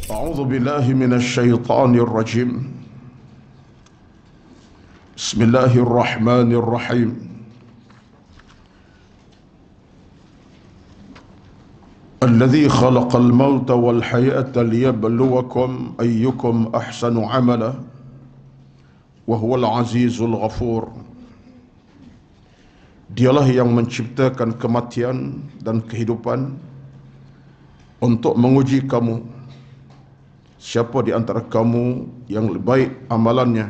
أعوذ بالله من الشيطان الرجيم. بسم الله الرحمن الرحيم. الذي خلق الموت والحياة ليبلوكم أيكم أحسن عملا وهو العزيز الغفور. Dialah yang menciptakan kematian dan kehidupan untuk menguji kamu, siapa di antara kamu yang lebih baik amalannya.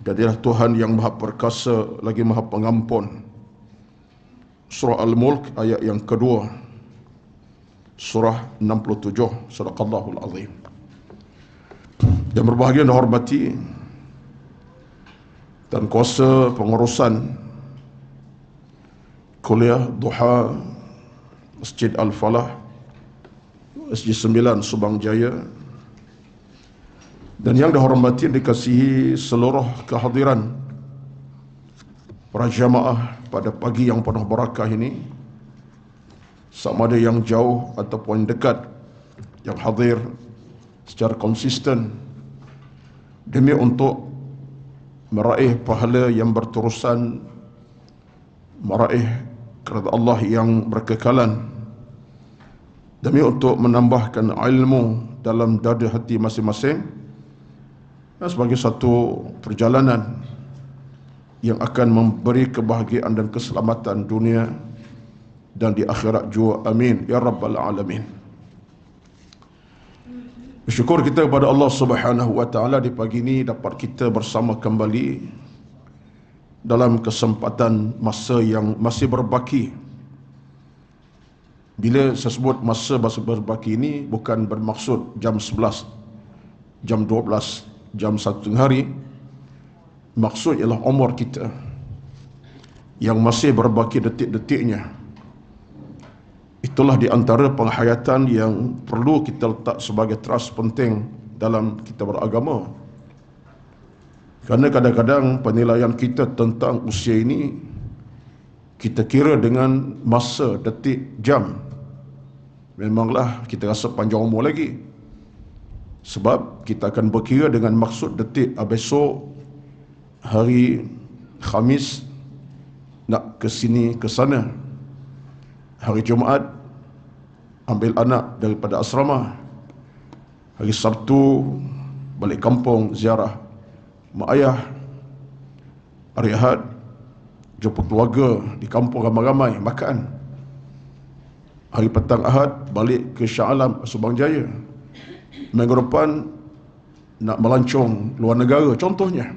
Dan Dialah Tuhan yang Maha Perkasa lagi Maha Pengampun. Surah Al-Mulk ayat yang kedua, surah 67. Sadaqallahul Azim. Yang berbahagia dan hormati dan kuasa pengurusan kuliah Duha Masjid Al-Falah Masjid 9 Subang Jaya, dan yang dihormati dan dikasihi seluruh kehadiran para jamaah pada pagi yang penuh barakah ini, sama ada yang jauh ataupun dekat, yang hadir secara konsisten demi untuk meraih pahala yang berterusan, meraih kerana Allah yang berkekalan, demi untuk menambahkan ilmu dalam dada hati masing-masing, dan sebagai satu perjalanan yang akan memberi kebahagiaan dan keselamatan dunia dan di akhirat juga. Amin ya rabbal alamin. Bersyukur kita kepada Allah Subhanahu wa taala di pagi ini dapat kita bersama kembali dalam kesempatan masa yang masih berbaki. Bila saya sebut masa berbaki ini, bukan bermaksud jam 11, jam 12, jam 1 hari. Maksud ialah umur kita yang masih berbaki detik-detiknya. Itulah di antara penghayatan yang perlu kita letak sebagai trust penting dalam kita beragama. Kerana kadang-kadang penilaian kita tentang usia ini kita kira dengan masa, detik, jam. Memanglah kita rasa panjang umur lagi, sebab kita akan berkira dengan maksud detik. Besok hari Khamis nak ke sini ke sana, hari Jumaat ambil anak daripada asrama, hari Sabtu balik kampung ziarah mak ayah, hari Ahad jumpa keluarga di kampung ramai-ramai makan, hari petang Ahad balik ke Shah Alam Subang Jaya, minggu depan nak melancong luar negara contohnya.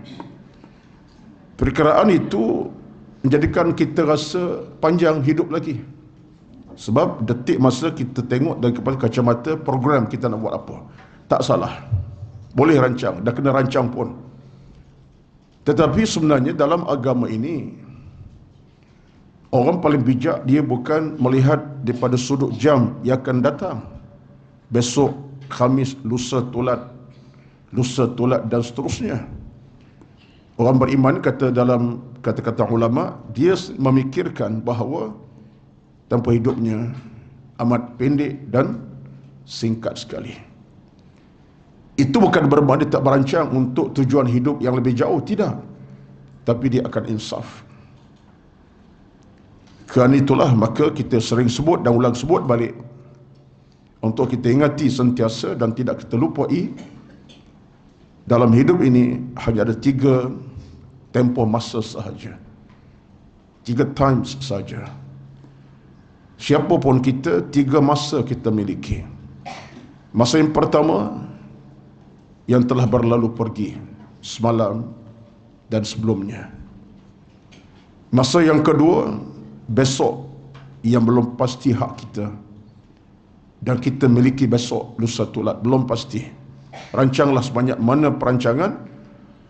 Perkiraan itu menjadikan kita rasa panjang hidup lagi, sebab detik masa kita tengok daripada kacamata program kita nak buat apa. Tak salah, boleh rancang, dah kena rancang pun. Tetapi sebenarnya dalam agama ini, orang paling bijak dia bukan melihat daripada sudut jam yang akan datang, besok Khamis, lusa tulat dan seterusnya. Orang beriman kata dalam kata-kata ulama, dia memikirkan bahawa tempoh hidupnya amat pendek dan singkat sekali. Itu bukan bermakna dia tak berancang untuk tujuan hidup yang lebih jauh, tidak. Tapi dia akan insaf. Kerana itulah maka kita sering sebut dan ulang sebut balik, untuk kita ingati sentiasa dan tidak kita lupai, dalam hidup ini hanya ada 3 tempoh masa sahaja, 3 times saja. Siapapun kita, 3 masa kita miliki. Masa yang pertama yang telah berlalu pergi semalam dan sebelumnya. Masa yang kedua, besok yang belum pasti hak kita, dan kita miliki besok, lusa tulat, belum pasti. Rancanglah sebanyak mana perancangan,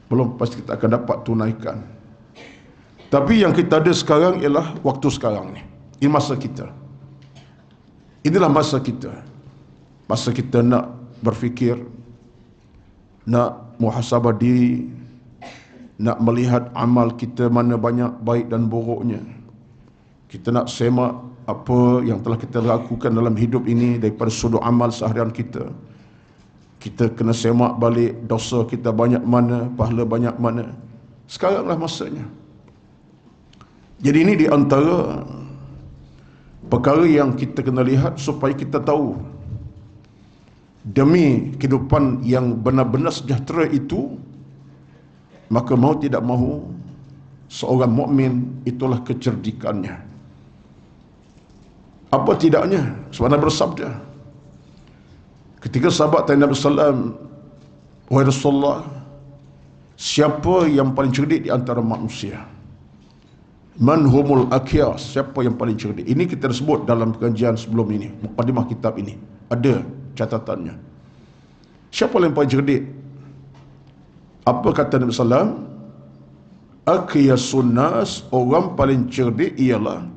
belum pasti kita akan dapat tunaikan. Tapi yang kita ada sekarang ialah waktu sekarang ni. Ini masa kita. Inilah masa kita. Masa kita nak berfikir, nak muhasabah diri, nak melihat amal kita mana banyak baik dan buruknya. Kita nak semak apa yang telah kita lakukan dalam hidup ini daripada sudut amal seharian kita. Kita kena semak balik dosa kita banyak mana, pahala banyak mana. Sekaranglah masanya. Jadi ini di antara perkara yang kita kena lihat supaya kita tahu demi kehidupan yang benar-benar sejahtera itu, maka mau tidak mahu seorang mukmin itulah kecerdikannya. Apa tidaknya sebenarnya bersabda ketika sahabat tanya Nabi sallam, wahai Rasulullah, siapa yang paling cerdik di antara manusia? Man humul akyas, siapa yang paling cerdik? Ini kita sebut dalam pengajian sebelum ini, mukadimah kitab ini ada catatannya. Siapa yang paling cerdik? Apa kata Nabi sallam? Akyasun nas, orang paling cerdik ialah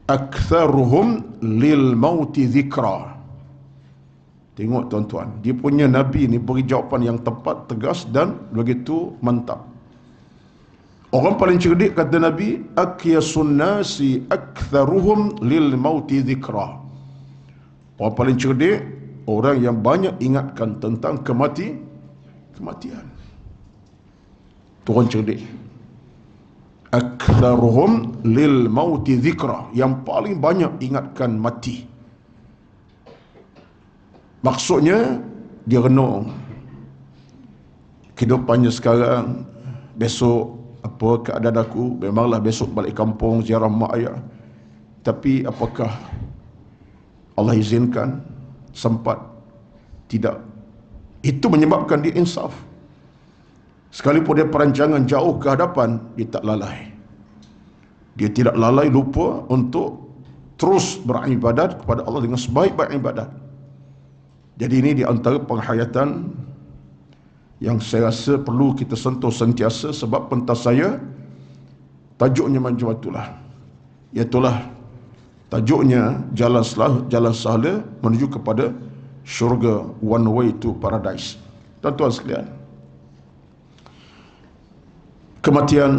aktharuhum lil mauti dhikra. Tengok tuan-tuan, dia punya Nabi ni beri jawapan yang tepat, tegas dan begitu mantap. Orang paling cerdik kata Nabi, akyasun nasi aktharuhum lil mauti dhikra. Orang paling cerdik, orang yang banyak ingatkan tentang kematian. Itu orang cerdik. Aktharuhum lil mauti dhikra, yang paling banyak ingatkan mati. Maksudnya dia renung kehidupannya sekarang, besok apa keadaan aku, memanglah besok balik kampung ziarah mak ayah, tapi apakah Allah izinkan, sempat, tidak. Itu menyebabkan dia insaf. Sekalipun dia perancangan jauh ke hadapan, dia tak lalai. Dia tidak lalai lupa untuk terus beribadat kepada Allah dengan sebaik-baik ibadat. Jadi ini di antara penghayatan yang saya rasa perlu kita sentuh sentiasa, sebab pentas saya tajuknya macam itulah. Iaitulah tajuknya jalan sahala menuju kepada syurga, one way to paradise. Tuan-tuan sekalian, kematian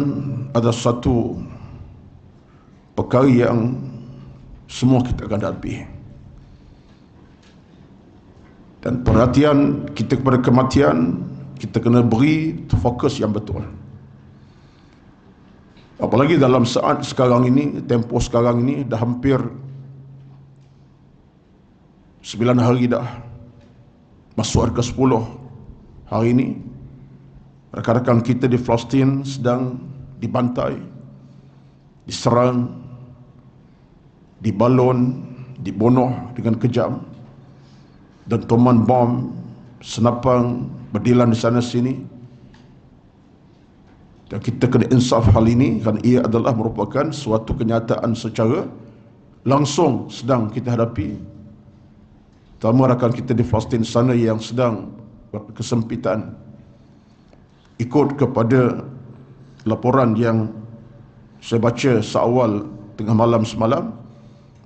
adalah satu perkara yang semua kita akan hadapi. Dan perhatian kita kepada kematian, kita kena beri fokus yang betul. Apalagi dalam saat sekarang ini, tempoh sekarang ini, dah hampir 9 hari dah masuk hari ke-10 hari ini. Rakan-rakan kita di Palestin sedang dibantai, diserang, dibalon, dibunuh dengan kejam, dentuman bom, senapang berdilan di sana sini. Dan kita kena insaf hal ini, kerana ia adalah merupakan suatu kenyataan secara langsung sedang kita hadapi. Terutama rakan kita di Palestin sana yang sedang berkesempitan. Ikut kepada laporan yang saya baca seawal tengah malam semalam,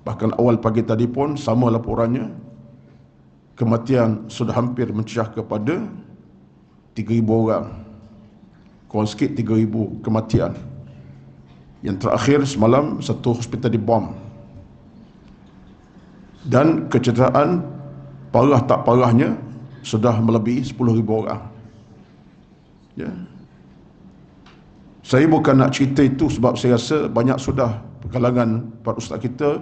bahkan awal pagi tadi pun sama laporannya, kematian sudah hampir mencecah kepada 3,000 orang. Kurang sikit 3,000 kematian. Yang terakhir semalam satu hospital dibom. Dan kecederaan parah tak parahnya sudah melebihi 10,000 orang. Ya. Saya bukan nak cerita itu sebab saya rasa banyak sudah kalangan para ustaz kita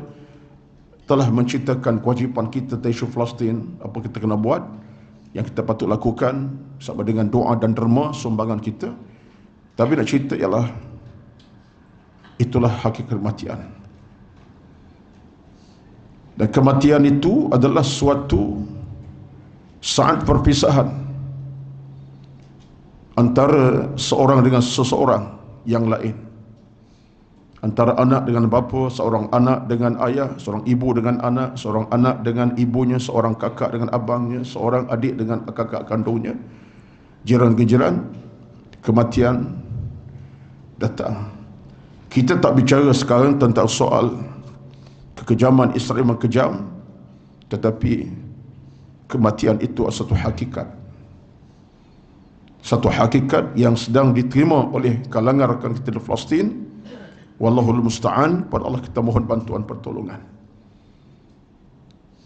telah menceritakan kewajipan kita tentang isu Palestin, apa kita kena buat, yang kita patut lakukan sama dengan doa dan derma sumbangan kita. Tapi nak cerita ialah itulah hakikat kematian. Dan kematian itu adalah suatu saat perpisahan antara seorang dengan seseorang yang lain, antara anak dengan bapa, seorang anak dengan ayah, seorang ibu dengan anak, seorang anak dengan ibunya, seorang kakak dengan abangnya, seorang adik dengan kakak kandungnya, jiran-jiran. Kematian datang. Kita tak bicara sekarang tentang soal kekejaman Israel yang kejam, tetapi kematian itu adalah satu hakikat. Satu hakikat yang sedang diterima oleh kalangan rakan kita di Palestin. Wallahul musta'an, pada Allah kita mohon bantuan pertolongan.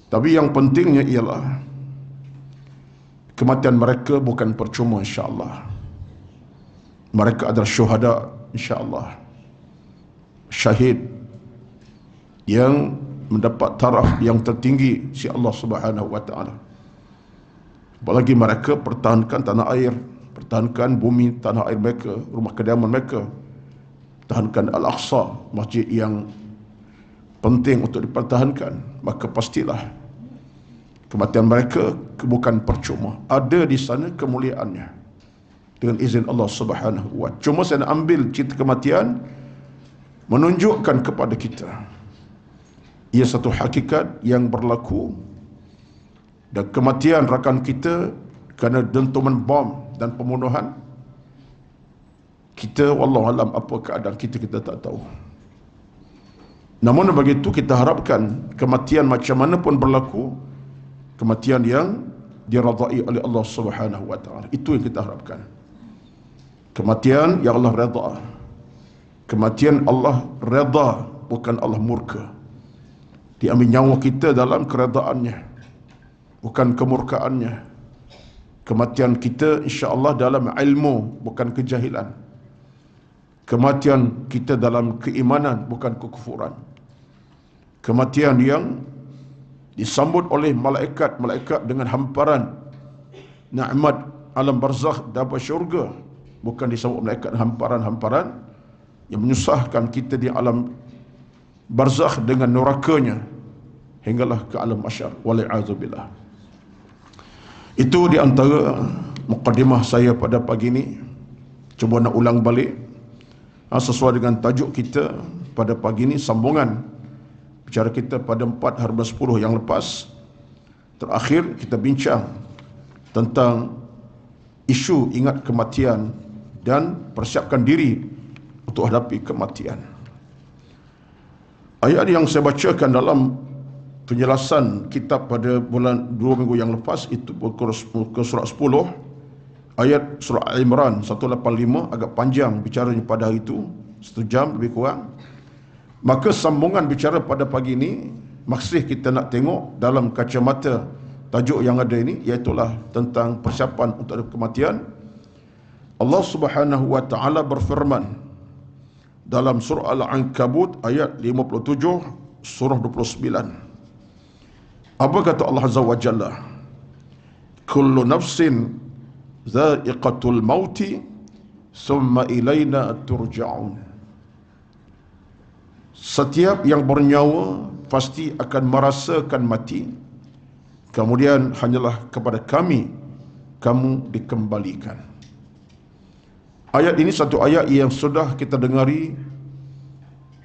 Tapi yang pentingnya ialah kematian mereka bukan percuma, insya-Allah. Mereka adalah syuhada, insya-Allah. Syahid yang mendapat taraf yang tertinggi si Allah Subhanahu wa taala. Apalagi mereka pertahankan tanah air, pertahankan bumi tanah air mereka, rumah kediaman mereka, pertahankan Al-Aqsa, masjid yang penting untuk dipertahankan, maka pastilah kematian mereka bukan percuma. Ada di sana kemuliaannya dengan izin Allah Subhanahu wa taala. Cuma saya nak ambil cerita kematian menunjukkan kepada kita ia satu hakikat yang berlaku, dan kematian rakan kita kerana dentuman bom dan pembunuhan, kita wallahualam apa keadaan kita, kita tak tahu. Namun begitu kita harapkan kematian macam mana pun berlaku, kematian yang diradai oleh Allah Subhanahu wa taala. Itu yang kita harapkan. Kematian yang Allah redha. Kematian Allah redha, bukan Allah murka. Diambil nyawa kita dalam keredaannya, bukan kemurkaannya. Kematian kita insya-Allah dalam ilmu, bukan kejahilan. Kematian kita dalam keimanan, bukan kekufuran. Kematian yang disambut oleh malaikat-malaikat dengan hamparan nikmat alam barzakh dapat syurga, bukan disambut malaikat hamparan-hamparan yang menyusahkan kita di alam barzakh dengan nerakanya hinggalah ke alam mahsyar, wal'iyadzubillah. Itu di antara mukadimah saya pada pagi ini. Cuba nak ulang balik sesuai dengan tajuk kita pada pagi ini, sambungan bicara kita pada 4 hari 10 yang lepas. Terakhir kita bincang tentang isu ingat kematian dan persiapkan diri untuk hadapi kematian. Ayat yang saya bacakan dalam penjelasan kitab pada bulan 2 minggu yang lepas itu ke surah 10, ayat surah Al-Imran 185, agak panjang bicaranya pada hari itu, 1 jam lebih kurang. Maka sambungan bicara pada pagi ini masih kita nak tengok dalam kacamata tajuk yang ada ini, iaitulah tentang persiapan untuk kematian. Allah Subhanahu wa taala berfirman dalam surah Al-Ankabut ayat 57, surah 29. Apa kata Allah Azza wa Jalla? Kullu nafsin dha'iqatul mauti summa ilaina turja'un. Setiap yang bernyawa pasti akan merasakan mati, kemudian hanyalah kepada kami kamu dikembalikan. Ayat ini satu ayat yang sudah kita dengari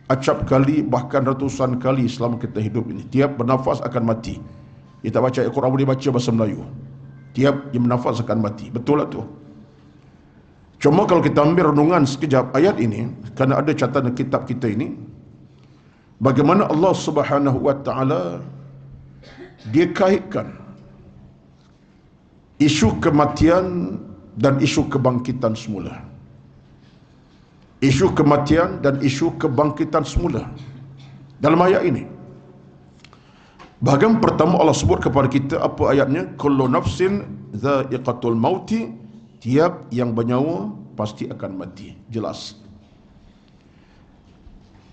acap kali, bahkan ratusan kali selama kita hidup ini. Tiap bernafas akan mati. Kita baca Al-Quran boleh baca bahasa Melayu. Tiap yang bernafas akan mati. Betul lah tu. Cuma kalau kita ambil renungan sekejap ayat ini, kerana ada catatan kitab kita ini, bagaimana Allah Subhanahu wa taala dia kaitkan isu kematian dan isu kebangkitan semula. Isu kematian dan isu kebangkitan semula dalam ayat ini. Bahagian pertama Allah sebut kepada kita apa ayatnya? Kullu nafsin dha'iqatul mauti, tiap yang bernyawa pasti akan mati. Jelas.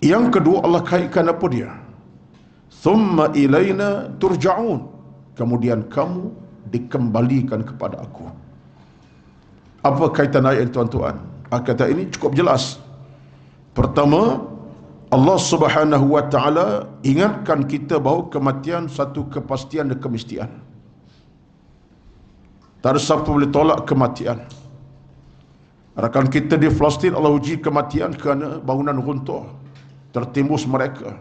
Yang kedua Allah kaitkan apa dia? Thumma ilaina turja'un, kemudian kamu dikembalikan kepada aku. Apa kaitan ayat ini, tuan-tuan? Kata ini cukup jelas. Pertama, Allah Subhanahu wa taala ingatkan kita bahawa kematian satu kepastian dan kemestian. Tak ada siapa boleh tolak kematian. Rakan kita di Palestin Allah uji kematian kerana bangunan runtuh, tertimbus mereka.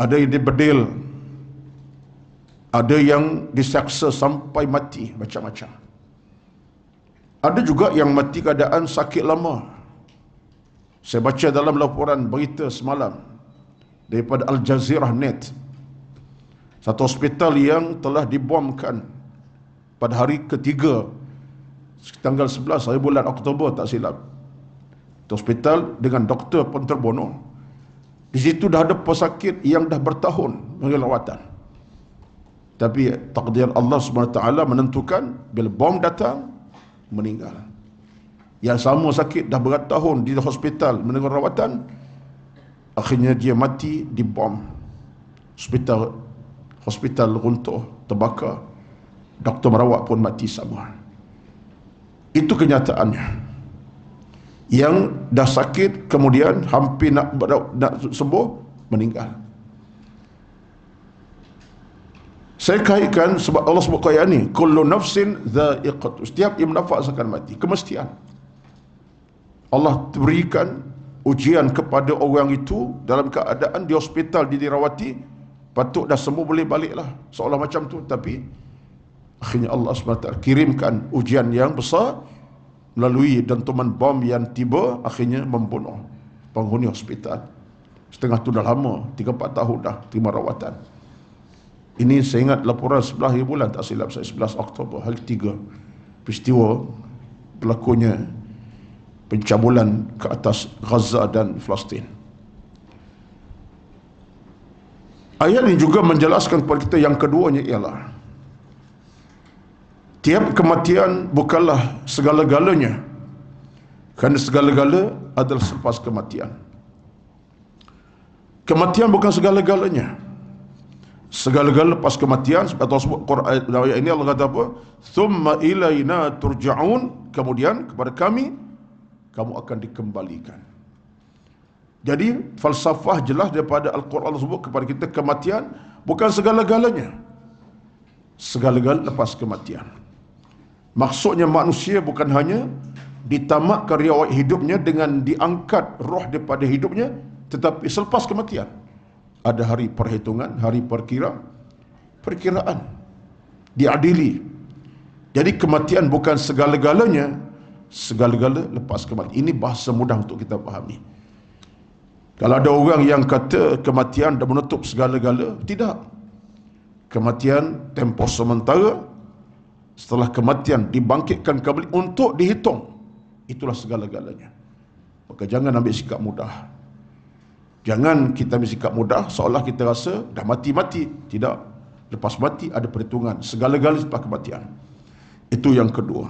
Ada yang dibedil, ada yang diseksa sampai mati, macam-macam. Ada juga yang mati keadaan sakit lama. Saya baca dalam laporan berita semalam daripada Al Jazeera Net, satu hospital yang telah dibomkan pada hari ketiga tanggal 11 hari bulan Oktober tak silap. Hospital dengan doktor pun terbunuh. Di situ dah ada pesakit yang dah bertahun mengambil rawatan. Tapi takdir Allah SWT menentukan bila bom datang, meninggal. Yang sama sakit dah berat tahun di hospital mendengar rawatan, akhirnya dia mati di bom. Hospital runtuh, terbakar. Doktor merawat pun mati sama. Itu kenyataannya. Yang dah sakit kemudian hampir nak sembuh, meninggal. Saya kaitkan sebab Allah sebut ayat ni, kullu nafsin dha'iqatu, setiap yang bernafas akan mati, kemestian. Allah berikan ujian kepada orang itu dalam keadaan di hospital, dirawati, patut dah sembuh boleh baliklah, seolah macam tu, tapi akhirnya Allah SWT kirimkan ujian yang besar melalui dentuman bom yang tiba, akhirnya membunuh penghuni hospital. Setengah tu dah lama, 3-4 tahun dah terima rawatan. Ini saya ingat laporan 11 hari bulan, tak silap saya, 11 Oktober, hari 3 peristiwa berlakunya pencabulan ke atas Gaza dan Palestin. Ayat ini juga menjelaskan kepada kita yang keduanya ialah tiap kematian bukanlah segala-galanya, kerana segala-gala adalah selepas kematian. Kematian bukan segala-galanya. Segala-gala lepas kematian, sebab Allah sebut Quran ayat ini, Allah kata apa? Thumma ilaina turja'un, kemudian kepada kami kamu akan dikembalikan. Jadi falsafah jelas daripada Al-Quran Allah sebut kepada kita, kematian bukan segala-galanya. Segala-gala lepas kematian. Maksudnya manusia bukan hanya ditamatkan riwayat hidupnya dengan diangkat roh daripada hidupnya, tetapi selepas kematian ada hari perhitungan, hari perkiraan, diadili. Jadi kematian bukan segala-galanya, segala-gala lepas kematian. Ini bahasa mudah untuk kita fahami. Kalau ada orang yang kata kematian dah menutup segala-gala, tidak. Kematian tempoh sementara, setelah kematian dibangkitkan kembali untuk dihitung. Itulah segala-galanya. Maka jangan ambil sikap mudah. Jangan kita ambil sikap mudah seolah kita rasa dah mati-mati. Tidak. Lepas mati ada perhitungan. Segala-gala lepas kematian. Itu yang kedua.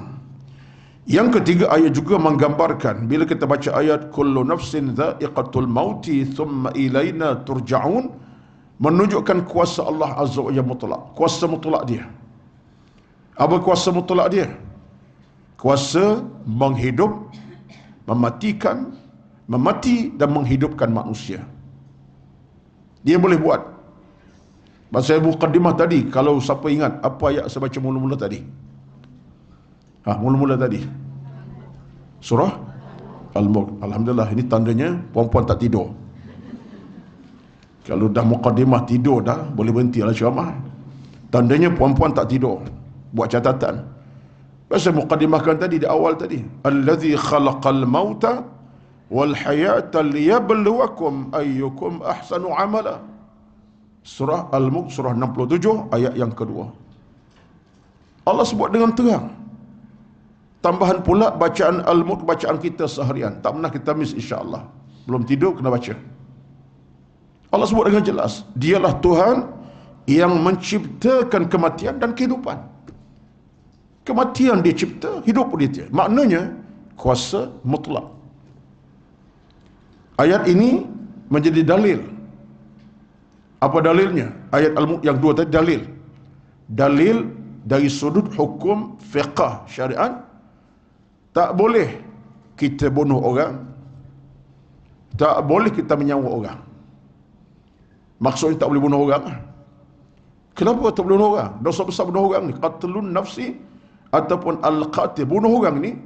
Yang ketiga, ayat juga menggambarkan, bila kita baca ayat kullu nafsin dha'iqatul mauti thumma ilaina turja'un, menunjukkan kuasa Allah Azza wa Jalla mutlak. Kuasa mutlak dia. Apa kuasa mutlak dia? Kuasa menghidup, mematikan, memati dan menghidupkan manusia. Dia boleh buat. Masa saya muqaddimah tadi, kalau siapa ingat apa ayat saya baca mula-mula tadi? Mula-mula tadi surah Al-Mulk. Alhamdulillah, ini tandanya puan-puan tak tidur. Kalau dah muqaddimah tidur dah, boleh berhenti lah ceramah. Tandanya puan-puan tak tidur. Buat catatan. Pasal muqaddimahkan tadi di awal tadi, allazi khalaqal mauta wal hayata liyabluwakum ayyukum ahsanu amala. Surah Al-Mulk, surah 67 ayat yang kedua. Allah sebut dengan terang. Tambahan pula bacaan Al-Mulk, bacaan kita seharian. Tak pernah kita miss, insya-Allah. Belum tidur kena baca. Allah sebut dengan jelas, dialah Tuhan yang menciptakan kematian dan kehidupan. Kematian dia cipta, hidup pun dia. Maknanya kuasa mutlak. Ayat ini menjadi dalil. Apa dalilnya? Ayat Al-Mulk yang dua tadi dalil. Dalil dari sudut hukum fiqh syariat, tak boleh kita bunuh orang, tak boleh kita menyawa orang. Maksudnya tak boleh bunuh orang. Kenapa tak boleh bunuh orang? Dosa besar bunuh orang ni, qatlun nafsi ataupun al-qatil, bunuh orang ni,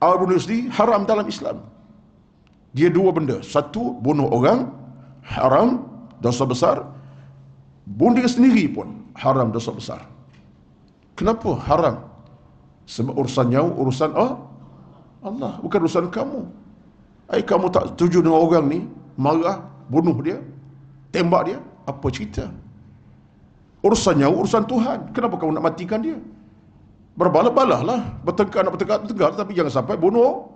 awal bunuh sendiri haram dalam Islam. Dia dua benda. Satu, bunuh orang haram, dosa besar. Bunuh diri sendiri pun haram, dosa besar. Kenapa haram? Sebab urusan nyawa, urusan Allah, bukan urusan kamu. Kamu tak setuju dengan orang ni, marah, bunuh dia, tembak dia, apa cerita? Urusan nyawa, urusan Tuhan. Kenapa kamu nak matikan dia? Berbalah-balah lah, bertengkar, tapi jangan sampai bunuh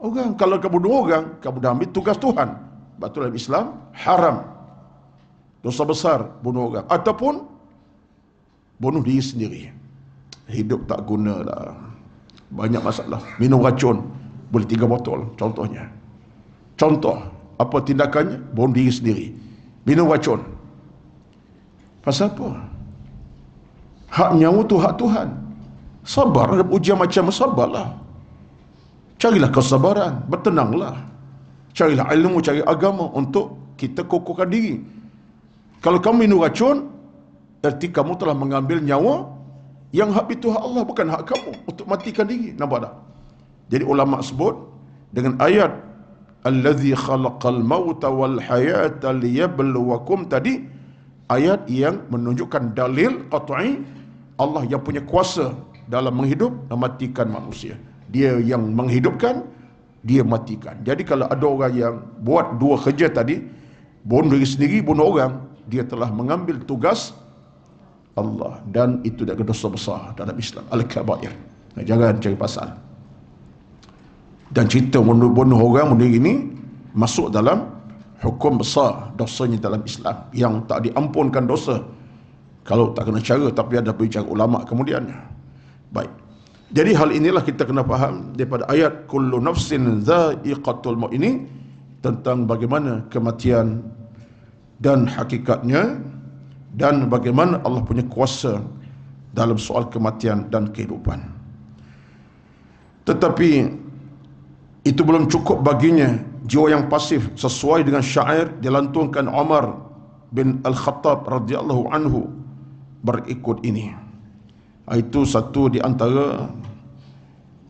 orang. Kalau kamu bunuh orang, kamu dah ambil tugas Tuhan. Betul, dalam Islam haram, dosa besar bunuh orang. Ataupun bunuh diri sendiri. Hidup tak guna dah. Banyak masalah. Minum racun, boleh 3 botol contohnya. Contoh, apa tindakannya? Bunuh diri sendiri. Minum racun. Pasal apa? Hak nyawa tu hak Tuhan. Sabar, ada ujian macam sabarlah. Carilah kesabaran, bertenanglah. Carilah ilmu, cari agama untuk kita kokohkan diri. Kalau kamu minum racun, berarti kamu telah mengambil nyawa yang hak itu hak Allah, bukan hak kamu untuk matikan diri. Nampak tak? Jadi ulama sebut dengan ayat allazi khalaqal mauta wal hayata liyabluwakum tadi, ayat yang menunjukkan dalil qat'i Allah yang punya kuasa dalam menghidup dan matikan manusia. Dia yang menghidupkan, dia matikan. Jadi kalau ada orang yang buat 2 kerja tadi, bunuh diri sendiri, bunuh orang, dia telah mengambil tugas Allah, dan itu adalah dosa besar dalam Islam, al-kabair. Jangan cari pasal. Dan cerita bunuh orang, bunuh diri ini masuk dalam hukum besar dosanya dalam Islam, yang tak diampunkan dosa kalau tak kena cara, tapi ada berbicara ulama kemudiannya. Baik. Jadi hal inilah kita kena faham daripada ayat kullu nafsin dha'iqatul maut ini, tentang bagaimana kematian dan hakikatnya, dan bagaimana Allah punya kuasa dalam soal kematian dan kehidupan. Tetapi itu belum cukup baginya jiwa yang pasif, sesuai dengan syair dilantunkan Umar bin Al-Khattab radhiyallahu anhu berikut ini. Itu satu di antara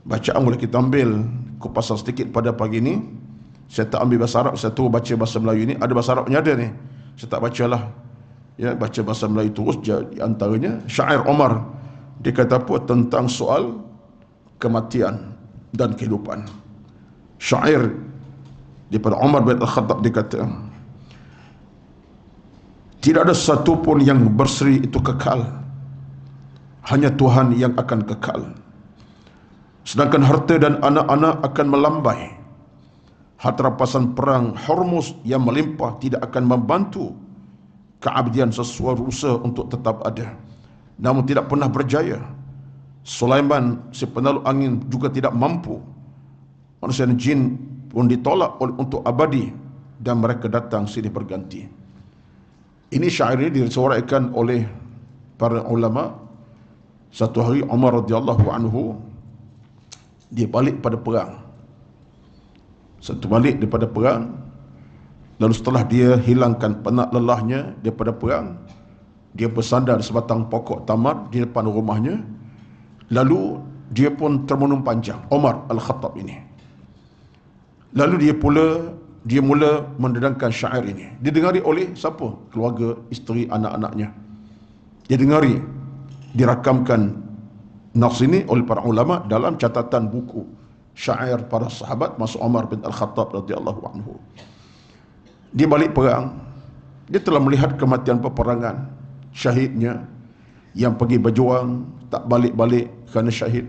bacaan boleh kita ambil kupasan sedikit pada pagi ini. Saya tak ambil bahasa Arab, saya tu baca bahasa Melayu ni. Ada bahasa Arabnya ada ni, saya tak bacalah. Ya, baca bahasa Melayu terus. Di antaranya syair Umar, dia kata apa tentang soal kematian dan kehidupan. Syair daripada Umar bin Al-Khattab, dia kata, tidak ada satu pun yang berseri itu kekal, hanya Tuhan yang akan kekal. Sedangkan harta dan anak-anak akan melambai. Harta rampasan perang Hormuz yang melimpah tidak akan membantu keabdian sesuatu usaha untuk tetap ada, namun tidak pernah berjaya. Sulaiman si penalu angin juga tidak mampu. Manusia dan jin pun ditolak untuk abadi, dan mereka datang silih berganti. Ini syair ini disuraikan oleh para ulama. Satu hari Umar radhiyallahu anhu dia balik pada perang. Satu balik daripada perang, lalu setelah dia hilangkan penat lelahnya daripada perang, dia bersandar di sebatang pokok tamar di depan rumahnya. Lalu dia pun termenung panjang, Umar Al-Khattab ini. Lalu dia mula mendedangkan syair ini. Didengari oleh siapa? Keluarga, isteri, anak-anaknya. Dia dengari, dirakamkan nafs ini oleh para ulama dalam catatan buku syair para sahabat masa Umar bin Al-Khattab radhiyallahu anhu. Dia balik perang, dia telah melihat kematian peperangan, syahidnya yang pergi berjuang tak balik-balik kerana syahid,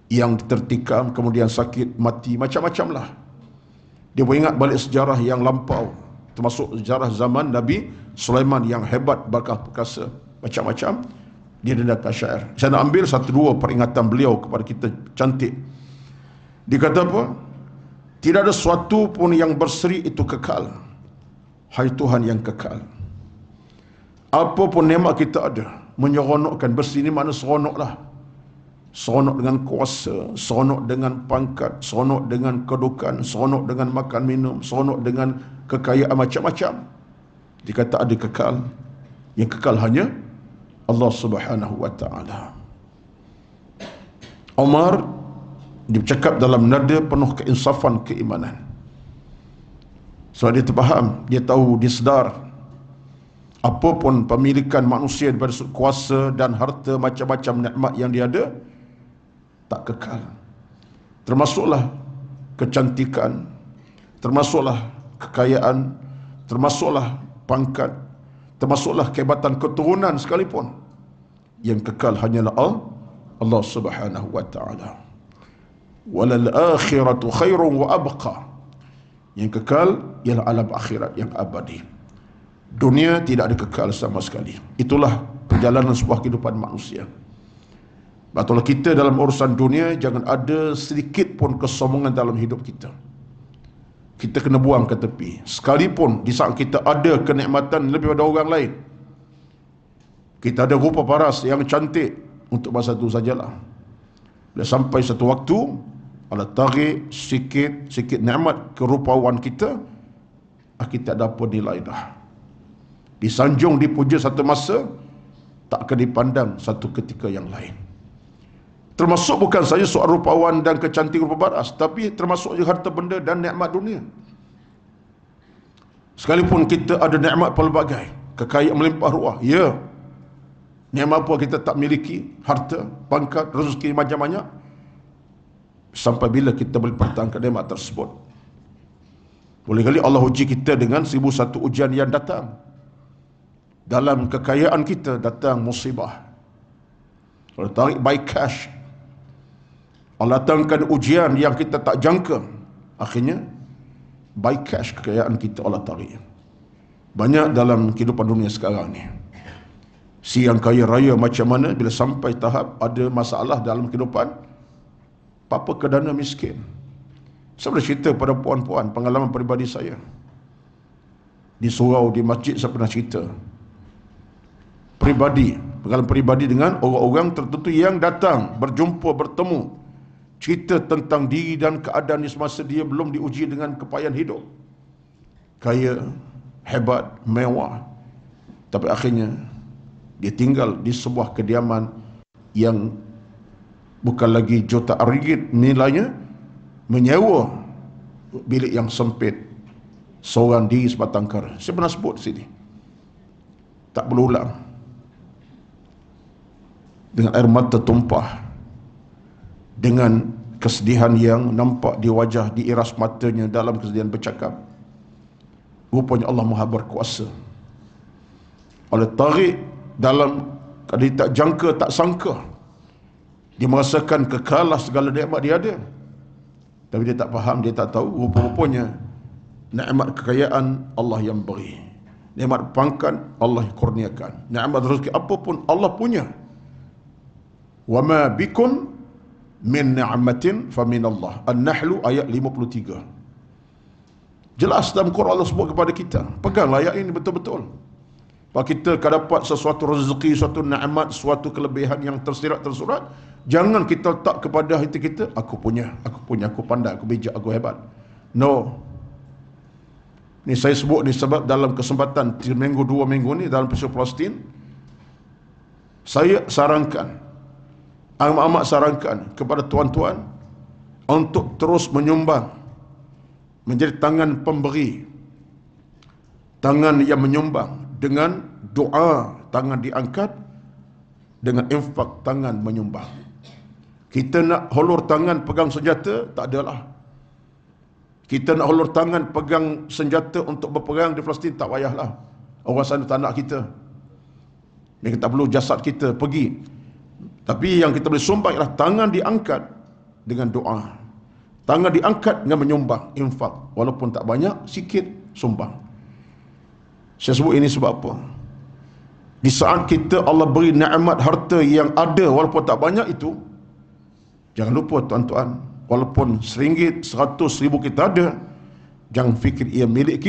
yang tertikam kemudian sakit mati, macam-macam lah. Dia beringat balik sejarah yang lampau, termasuk sejarah zaman Nabi Sulaiman yang hebat, bakal perkasa, macam-macam. Dia dendangkan syair. Saya nak ambil 1-2 peringatan beliau kepada kita cantik. Dia kata apa? Tidak ada sesuatu pun yang berseri itu kekal, hai Tuhan yang kekal. Apa pun nikmat kita ada, menyeronokkan. Berseri ni makna seronok lah. Seronok dengan kuasa, seronok dengan pangkat, seronok dengan kedudukan, seronok dengan makan minum, seronok dengan kekayaan macam-macam. Dia kata ada kekal. Yang kekal hanya Allah Subhanahu wa ta'ala. Umar dia bercakap dalam nada penuh keinsafan keimanan. Sebab dia terfaham, dia tahu, dia sedar apapun pemilikan manusia daripada kuasa dan harta, macam-macam nikmat yang dia ada, tak kekal. Termasuklah kecantikan, termasuklah kekayaan, termasuklah pangkat, termasuklah kehebatan keturunan sekalipun. Yang kekal hanyalah Allah Subhanahu wa ta'ala. Walal akhiratu khairun wa abqa. Yang kekal ialah alam akhirat yang abadi. Dunia tidak ada kekal sama sekali. Itulah perjalanan sebuah kehidupan manusia. Betul, kita dalam urusan dunia jangan ada sedikit pun kesombongan dalam hidup kita. Kita kena buang ke tepi. Sekalipun di saat kita ada kenikmatan lebih pada orang lain, kita ada rupa paras yang cantik, untuk masa itu sajalah. Bila sampai satu waktu Allah tarik sikit nikmat kerupawan kita, kita ada apa nilai dah. Disanjung, dipuja satu masa, tak akan dipandang satu ketika yang lain. Termasuk bukan saja soal rupawan dan kecantikan rupa paras, tapi termasuk juga harta benda dan nikmat dunia. Sekalipun kita ada nikmat pelbagai, kekayaan melimpah ruah, ya, nikmat apa kita tak miliki, harta, pangkat, rezeki macam-macam, sampai bila kita boleh pertahankan nikmat tersebut? Boleh kali Allah uji kita dengan 1001 ujian yang datang. Dalam kekayaan kita datang musibah. Allah tarik by cash. Allah datangkan ujian yang kita tak jangka. Akhirnya by cash kekayaan kita Allah tarik. Banyak dalam kehidupan dunia sekarang ni. Si yang kaya raya macam mana, bila sampai tahap ada masalah dalam kehidupan, apa kedana miskin. Saya boleh cerita pada puan-puan pengalaman peribadi saya. Di surau, di masjid saya pernah cerita. Pengalaman peribadi dengan orang-orang tertentu yang datang, berjumpa, bertemu. Cerita tentang diri dan keadaan di semasa dia belum diuji dengan kepayahan hidup. Kaya, hebat, mewah. Tapi akhirnya dia tinggal di sebuah kediaman yang bukan lagi jutaan ringgit nilainya, menyewa bilik yang sempit, seorang diri sebatang kara. Saya pernah sebut sini, tak berulang. Dengan air mata tumpah, dengan kesedihan yang nampak di wajah, diiras matanya dalam kesedihan bercakap, rupanya Allah Maha berkuasa. Allah tarik dalam dia tak jangka, tak sangka. Dia merasakan kekalah segala nikmat dia ada, tapi dia tak faham, dia tak tahu rupa-rupanya nikmat kekayaan Allah yang beri, nikmat pangkat Allah kurniakan, nikmat rezeki apapun Allah punya. Wa ma bikum min ni'matin fa min Allah. An-Nahl ayat 53. Jelas dalam Quran Allah sebut kepada kita, peganglah ayat ini betul-betul. Kalau kita dapat sesuatu rezeki, suatu nikmat, suatu kelebihan yang tersirat tersurat, jangan kita letak kepada hati kita, aku punya, aku pandai, aku bijak, aku hebat. No. Ni saya sebut ni sebab dalam kesempatan 3 minggu 2 minggu ni dalam peristiwa Palestin, saya sarankan, amat sarankan kepada tuan-tuan untuk terus menyumbang, menjadi tangan pemberi, tangan yang menyumbang, dengan doa tangan diangkat, dengan infak tangan menyumbang. Kita nak hulur tangan pegang senjata, tak adalah. Kita nak hulur tangan pegang senjata untuk berperang di Palestin, tak payahlah. Orang sana tak nak kita. Mereka tak perlu jasad kita pergi. Tapi yang kita boleh sumbang ialah tangan diangkat dengan doa, tangan diangkat dengan menyumbang, infak. Walaupun tak banyak, sikit sumbang. Saya sebut ini sebab apa? Di saat kita Allah beri nikmat harta yang ada walaupun tak banyak itu, jangan lupa tuan-tuan, walaupun RM1, RM100,000 kita ada, jangan fikir ia milik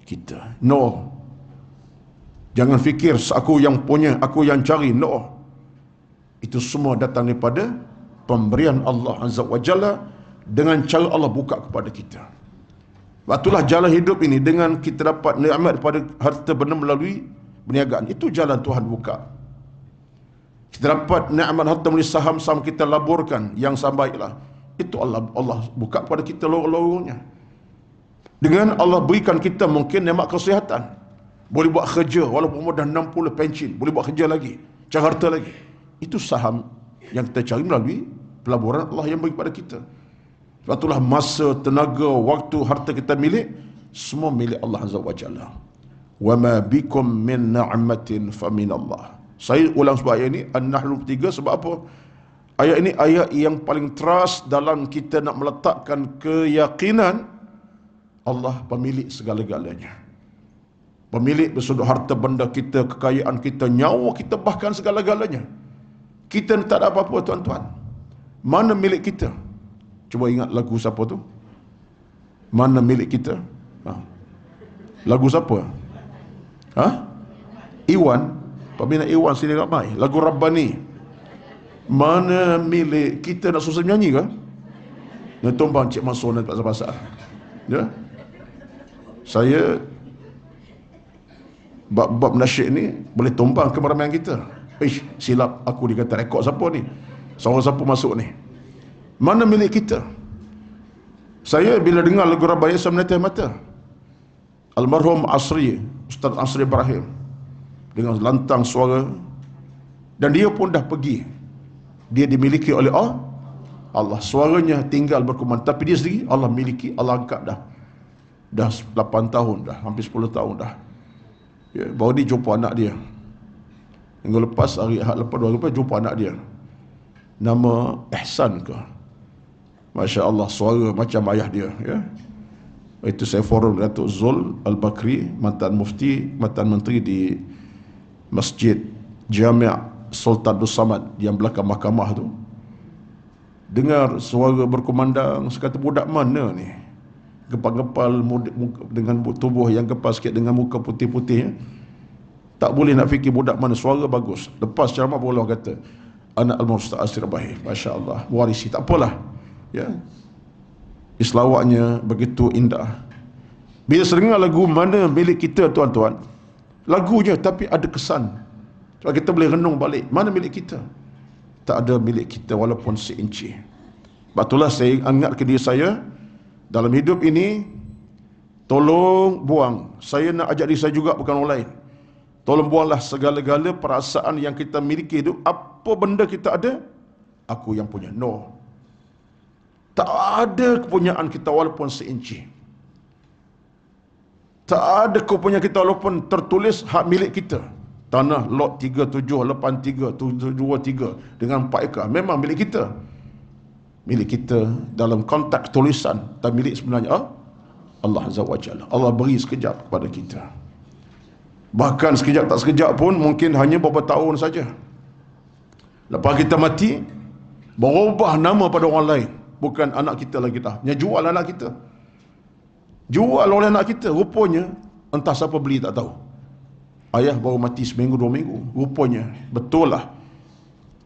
kita. No. Jangan fikir aku yang punya, aku yang cari. No. Itu semua datang daripada pemberian Allah Azza wa Jalla dengan cara Allah buka kepada kita. Itulah jalan hidup ini, dengan kita dapat nikmat daripada harta benda melalui perniagaan. Itu jalan Tuhan buka. Kita dapat nikmat harta melalui saham-saham kita laburkan yang sambaiklah. Itu Allah buka kepada kita lorong-lorongnya. Dengan Allah berikan kita mungkin nikmat kesihatan. Boleh buat kerja walaupun umur dah 60 pension, boleh buat kerja lagi, cari harta lagi. Itu saham yang kita cari melalui pelaburan Allah yang beri kepada kita. Sebab itulah masa, tenaga, waktu, harta kita milik, semua milik Allah Azza wa Jalla. Wa ma bikum min ni'matin fa min Allah. Saya ulang sebab ayat ini, An-Nahl 3, sebab apa? Ayat ini ayat yang paling trust dalam kita nak meletakkan keyakinan Allah pemilik segala-galanya. Pemilik bersudut harta benda kita, kekayaan kita, nyawa kita, bahkan segala-galanya. Kita tak ada apa-apa tuan-tuan. Mana milik kita? Cuba ingat lagu siapa tu? Mana milik kita? Lagu siapa? Iwan. Pembina Iwan sini ramai. Lagu Rabbani. Mana milik kita? Nak susah menyanyi ke? Nak tumbang Cik Mansur nak pasal-pasal. Ya? Saya bab-bab nasyid ni boleh tumbang keramaian kita. Silap aku dikata rekod siapa ni? Seorang siapa masuk ni? Mana milik kita? Saya bila dengar lagu Rabbani saya meneteh mata. Almarhum Asri, Ustaz Asri Ibrahim, dengan lantang suara, dan dia pun dah pergi. Dia dimiliki oleh Allah. Suaranya tinggal berkumandang, tapi dia sendiri Allah miliki, Allah angkat dah 8 tahun dah, hampir 10 tahun dah. Ya, baru dia jumpa anak dia. Minggu lepas, hari Ahad lepas, 2 hari lepas jumpa anak dia. Nama Ihsan ke? Masya Allah, suara macam ayah dia. Ya. Itu saya forum Datuk Zul Al-Bakri, mantan mufti, mantan menteri di Masjid Jami' Sultan Abdul Samad yang belakang mahkamah tu. Dengar suara berkumandang, saya kata budak mana ni? Gepal-gepal dengan tubuh yang gepal sikit, dengan muka putih-putih. Tak boleh nak fikir budak mana, suara bagus. Lepas ceramah boleh kata anak Al-Musta'ad Asri Ibrahim, Masya Allah, warisi. Tak apalah. Ya. Islawaknya begitu indah. Bila sedengar lagu Mana Milik Kita, tuan-tuan, lagunya tapi ada kesan. Sebab kita boleh renung balik, mana milik kita? Tak ada milik kita walaupun seinci. Sebab itulah saya ingat ke diri saya, dalam hidup ini, tolong buang. Saya nak ajak diri saya juga, bukan orang lain. Tolong buanglah segala-gala perasaan yang kita miliki itu. Apa benda kita ada, aku yang punya. No. Tak ada kepunyaan kita walaupun seinci. Tak ada kepunyaan kita walaupun tertulis hak milik kita. Tanah lot 3783 dengan 4 ekar memang milik kita. Milik kita dalam konteks tulisan, dan milik sebenarnya Allah Azza wa Jalla. Allah beri sekejap kepada kita. Bahkan sekejap tak sekejap pun, mungkin hanya beberapa tahun saja. Lepas kita mati, berubah nama pada orang lain. Bukan anak kita lagi dah. Yang jual anak kita. Jual oleh anak kita. Rupanya, entah siapa beli tak tahu. Ayah baru mati seminggu 2 minggu. Rupanya, betul lah.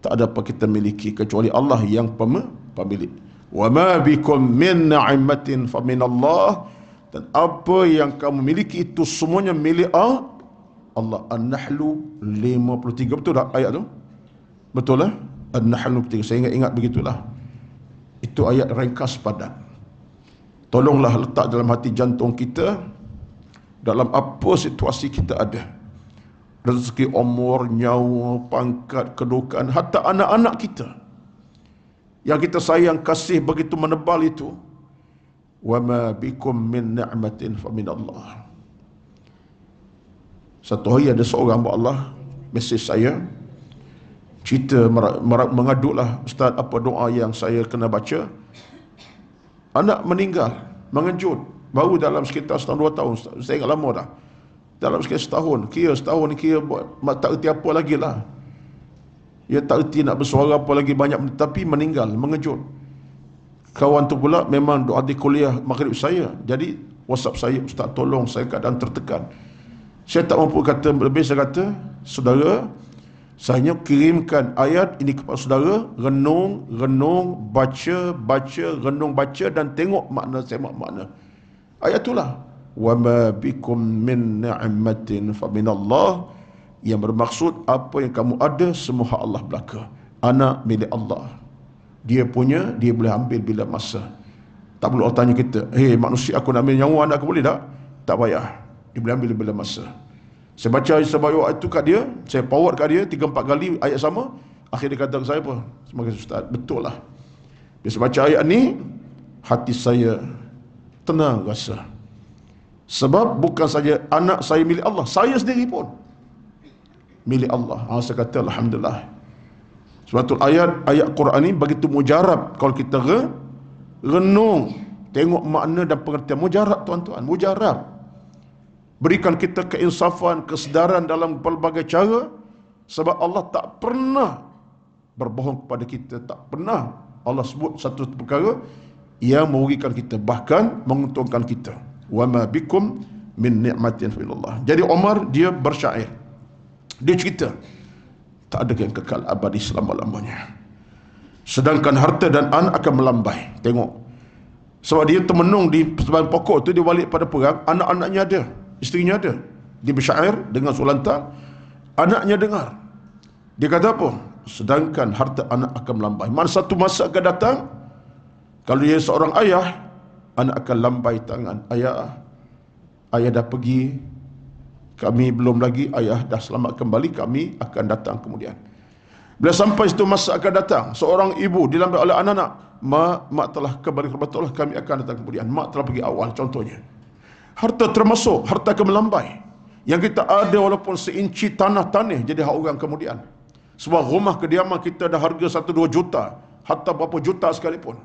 Tak ada apa kita miliki kecuali Allah yang pemilik. Wa ma bikum min ni'matin fa min Allah. Dan apa yang kamu miliki itu semuanya milik Allah. An-Nahlu 53. Betul tak ayat tu? Betul lah? An-Nahlu 53. Saya ingat begitulah. Itu ayat ringkas padat. Tolonglah letak dalam hati jantung kita, dalam apa situasi kita ada. Rezeki, umur, nyawa, pangkat, kedudukan, hatta anak-anak kita yang kita sayang, kasih begitu menebal itu. Wa ma bikum min ni'matin fa min Allah. Satu hari ada seorang hamba Allah mesej saya, cerita mengaduklah, Ustaz, apa doa yang saya kena baca? Anak meninggal, mengejut, baru dalam sekitar setahun 2 tahun, saya ingat lama dah. Dalam sekitar setahun, setahun ni tak erti apa lagi lah. Dia tak erti nak bersuara apa lagi banyak, tapi meninggal, mengejut. Kawan tu pula memang adik kuliah maghrib saya. Jadi WhatsApp saya, Ustaz tolong, saya keadaan tertekan. Saya tak mampu kata lebih, saya kata, saudara, saya kirimkan ayat ini kepada saudara, renung, baca, renung, baca, dan tengok makna, semak makna. Ayat itulah. Wa ma bikum min ni'matin fa min Allah, yang bermaksud apa yang kamu ada semua hak Allah belaka. Anak milik Allah. Dia punya, dia boleh ambil bila masa. Tak perlu orang tanya kita, "Hei manusia, aku nak ambil nyawa anak aku, boleh tak?" Tak payah. Dia boleh ambil bila masa. Saya baca ayat itu kat dia, saya forward kat dia 3-4 kali ayat sama. Akhirnya dia kata ke saya apa? Semoga Ustaz, betul lah. Bila saya baca ayat ni, hati saya tenang rasa. Sebab bukan saja anak saya milik Allah, saya sendiri pun milik Allah. Saya kata alhamdulillah. Sebab tu ayat Quran ni begitu mujarab kalau kita renung, tengok makna dan pengertian. Mujarab tuan-tuan, mujarab. Berikan kita keinsafan, kesedaran dalam pelbagai cara. Sebab Allah tak pernah berbohong kepada kita. Tak pernah Allah sebut satu perkara yang merugikan kita, bahkan menguntungkan kita. Wa ma bikum min ni'matin fa Allah. Jadi Umar dia bersyair. Dia cerita, tak ada yang kekal abadi selama-lamanya. Sedangkan harta dan anak akan melambai. Tengok. Sebab dia termenung di sebahagian pokok tu, dia balik pada perang, anak-anaknya ada, isterinya ada. Dia bersyair dengan sulantang, anaknya dengar. Dia kata apa? Sedangkan harta anak akan melambai. Mana satu masa akan datang, kalau dia seorang ayah, anak akan lambai tangan. Ayah dah pergi, kami belum lagi, ayah dah selamat kembali, kami akan datang kemudian. Bila sampai situ masa akan datang, seorang ibu dilambai oleh anak-anak, mak telah kembali ke betul, kami akan datang kemudian. Mak telah pergi awal, contohnya. Harta termasuk, harta akan melambai. Yang kita ada walaupun seinci tanah jadi hak orang kemudian. Sebab rumah kediaman kita dah harga 1-2 juta, hatta berapa juta sekalipun,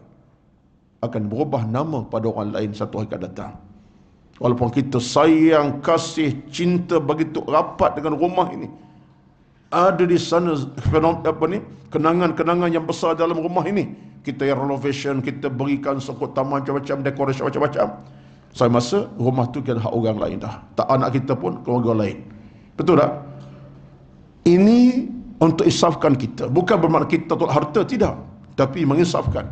akan berubah nama pada orang lain satu hari akan datang. Walaupun kita sayang, kasih, cinta begitu rapat dengan rumah ini, ada di sana kenangan-kenangan yang besar dalam rumah ini. Kita yang renovation, kita berikan sokot taman macam-macam, dekorasi macam-macam. Saya masa rumah tu kan hak orang lain dah. Tak anak kita pun, keluarga lain. Betul tak? Ini untuk insafkan kita. Bukan bermakna kita tolak harta, tidak. Tapi menginsafkan.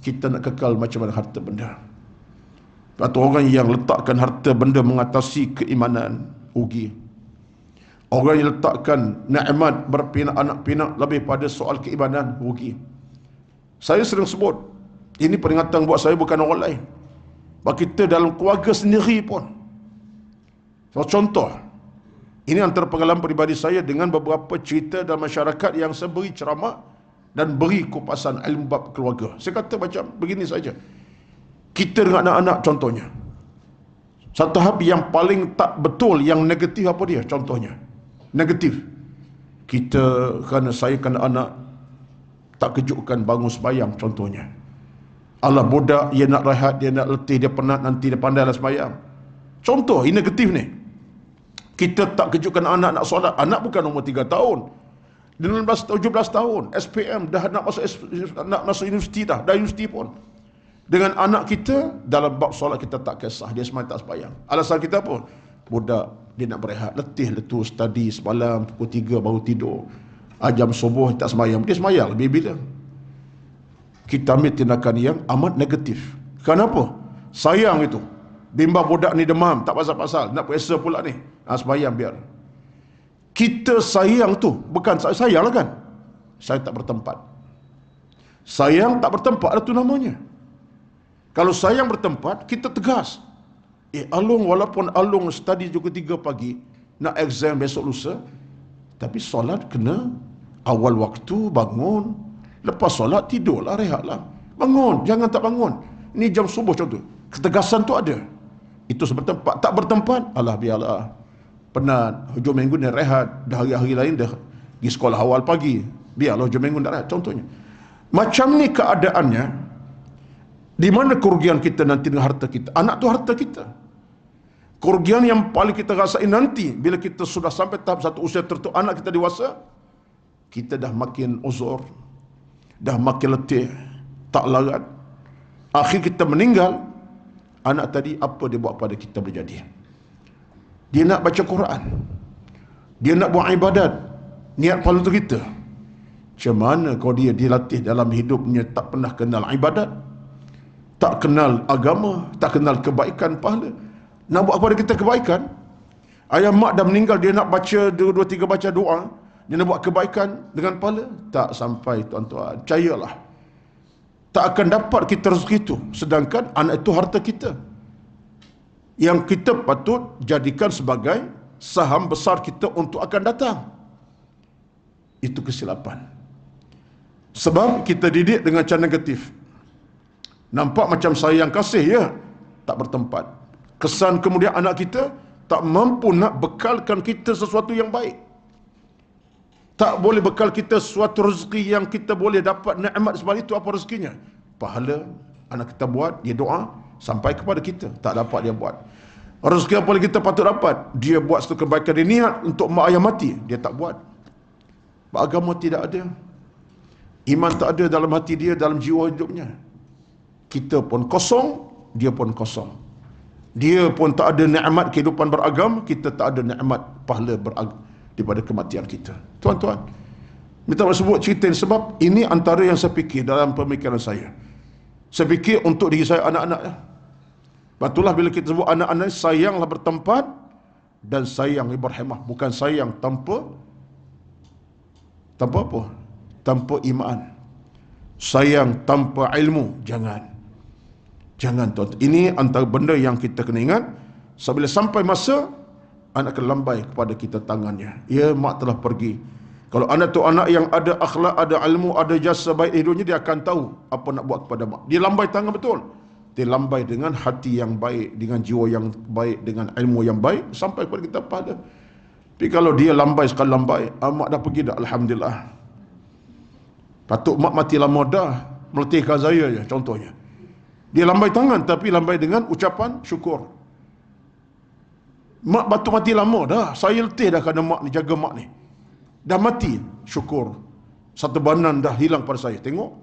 Kita nak kekal macam mana harta benda. Atau orang yang letakkan harta benda mengatasi keimanan, rugi. Orang yang letakkan nikmat berpinak anak pinak lebih pada soal keimanan, rugi. Saya sering sebut, ini peringatan buat saya, bukan orang lain. Bagi kita dalam keluarga sendiri pun. Contoh, ini antara pengalaman peribadi saya dengan beberapa cerita dalam masyarakat yang saya beri ceramah dan beri kupasan ilmu bab keluarga. Saya kata macam begini saja. Kita dengan anak-anak contohnya. Satu hal yang paling tak betul, yang negatif apa dia? Contohnya. Negatif. Kita, kerana saya kena anak, tak kejutkan bangun sembahyang contohnya. Allah budak, dia nak rehat, dia nak letih, dia penat, nanti dia pandai lah sembahyang. Contoh, ini negatif ni. Kita tak kejutkan anak nak solat. Anak bukan umur 3 tahun. 17 tahun. SPM dah nak masuk universiti dah. Dah universiti pun. Dengan anak kita, dalam bab solat kita tak kisah. Dia semalam tak sembahyang. Alasan kita apa? Budak, dia nak berehat. Letih, letuh, study semalam, pukul 3 baru tidur. Jam subuh tak sembahyang. Dia sembahyang lebih bila. Kita ambil tindakan yang amat negatif. Kenapa? Sayang itu. Bimbang budak ni demam, tak pasal-pasal. Nak periksa pula ni. Sembahyang biar. Kita sayang tu, bukan sayang lah kan? Saya tak bertempat. Sayang tak bertempat, itu namanya. Kalau sayang bertempat, kita tegas. Alung, walaupun Alung study juga 3 pagi, nak exam besok lusa, tapi solat kena awal waktu, bangun. Lepas solat, tidurlah, rehatlah. Bangun, jangan tak bangun. Ini jam subuh contoh. Ketegasan tu ada. Itu sebertempat. Tak bertempat, alah biarlah. Penat, hujung minggu ni rehat. Dah hari-hari lain dah pergi sekolah awal pagi. Biarlah hujung minggu nak rehat, contohnya. Macam ni keadaannya. Di mana kerugian kita nanti dengan harta kita? Anak tu harta kita. Kerugian yang paling kita rasain nanti, bila kita sudah sampai tahap satu usia tertentu, anak kita dewasa, kita dah makin uzur, dah makin letih, tak larat. Akhir kita meninggal, anak tadi apa dia buat pada kita berjadi? Dia nak baca Quran, dia nak buat ibadat, niat paling untuk kita. Macam mana kalau dia dilatih dalam hidupnya tak pernah kenal ibadat, tak kenal agama, tak kenal kebaikan, pahala. Nak buat kepada kita kebaikan, ayah mak dah meninggal, dia nak baca 2-3 baca doa, dia nak buat kebaikan dengan pahala, tak sampai tuan-tuan. Percayalah, tak akan dapat kita rezeki itu. Sedangkan anak itu harta kita, yang kita patut jadikan sebagai saham besar kita untuk akan datang. Itu kesilapan. Sebab kita didik dengan cara negatif. Nampak macam sayang kasih, ya, tak bertempat. Kesan kemudian anak kita tak mampu nak bekalkan kita sesuatu yang baik. Tak boleh bekal kita suatu rezeki yang kita boleh dapat nikmat sebab itu. Apa rezekinya? Pahala anak kita buat, dia doa sampai kepada kita, tak dapat dia buat. Rezeki apa lagi kita patut dapat? Dia buat satu kebaikan, dia niat untuk mak ayah mati, dia tak buat. Agama tidak ada. Iman tak ada dalam hati dia, dalam jiwa hidupnya. Kita pun kosong, dia pun kosong. Dia pun tak ada nikmat kehidupan beragama, kita tak ada nikmat pahala daripada kematian kita. Tuan-tuan, minta sebut cerita ini sebab ini antara yang saya fikir dalam pemikiran saya. Saya fikir untuk diri saya, anak-anak. Betullah bila kita sebut anak-anak, sayanglah bertempat dan sayang berhemah. Bukan sayang tanpa apa? Tanpa iman. Sayang tanpa ilmu. Jangan tuan. Ini antara benda yang kita kena ingat. Sebab bila sampai masa, anak akan lambai kepada kita tangannya. Ya, mak telah pergi. Kalau anak tu anak yang ada akhlak, ada ilmu, ada jasa baik hidupnya, dia akan tahu apa nak buat kepada mak. Dia lambai tangan betul. Dia lambai dengan hati yang baik, dengan jiwa yang baik, dengan ilmu yang baik, sampai kepada kita pada. Tapi kalau dia lambai sekali lambai, mak dah pergi dah, alhamdulillah. Patut mak mati lama dah, meletihkan saya je contohnya. Dia lambai tangan, tapi lambai dengan ucapan syukur. Mak batu mati lama dah, saya letih dah kerana mak ni, jaga mak ni. Dah mati, syukur. Satu banan dah hilang pada saya. Tengok,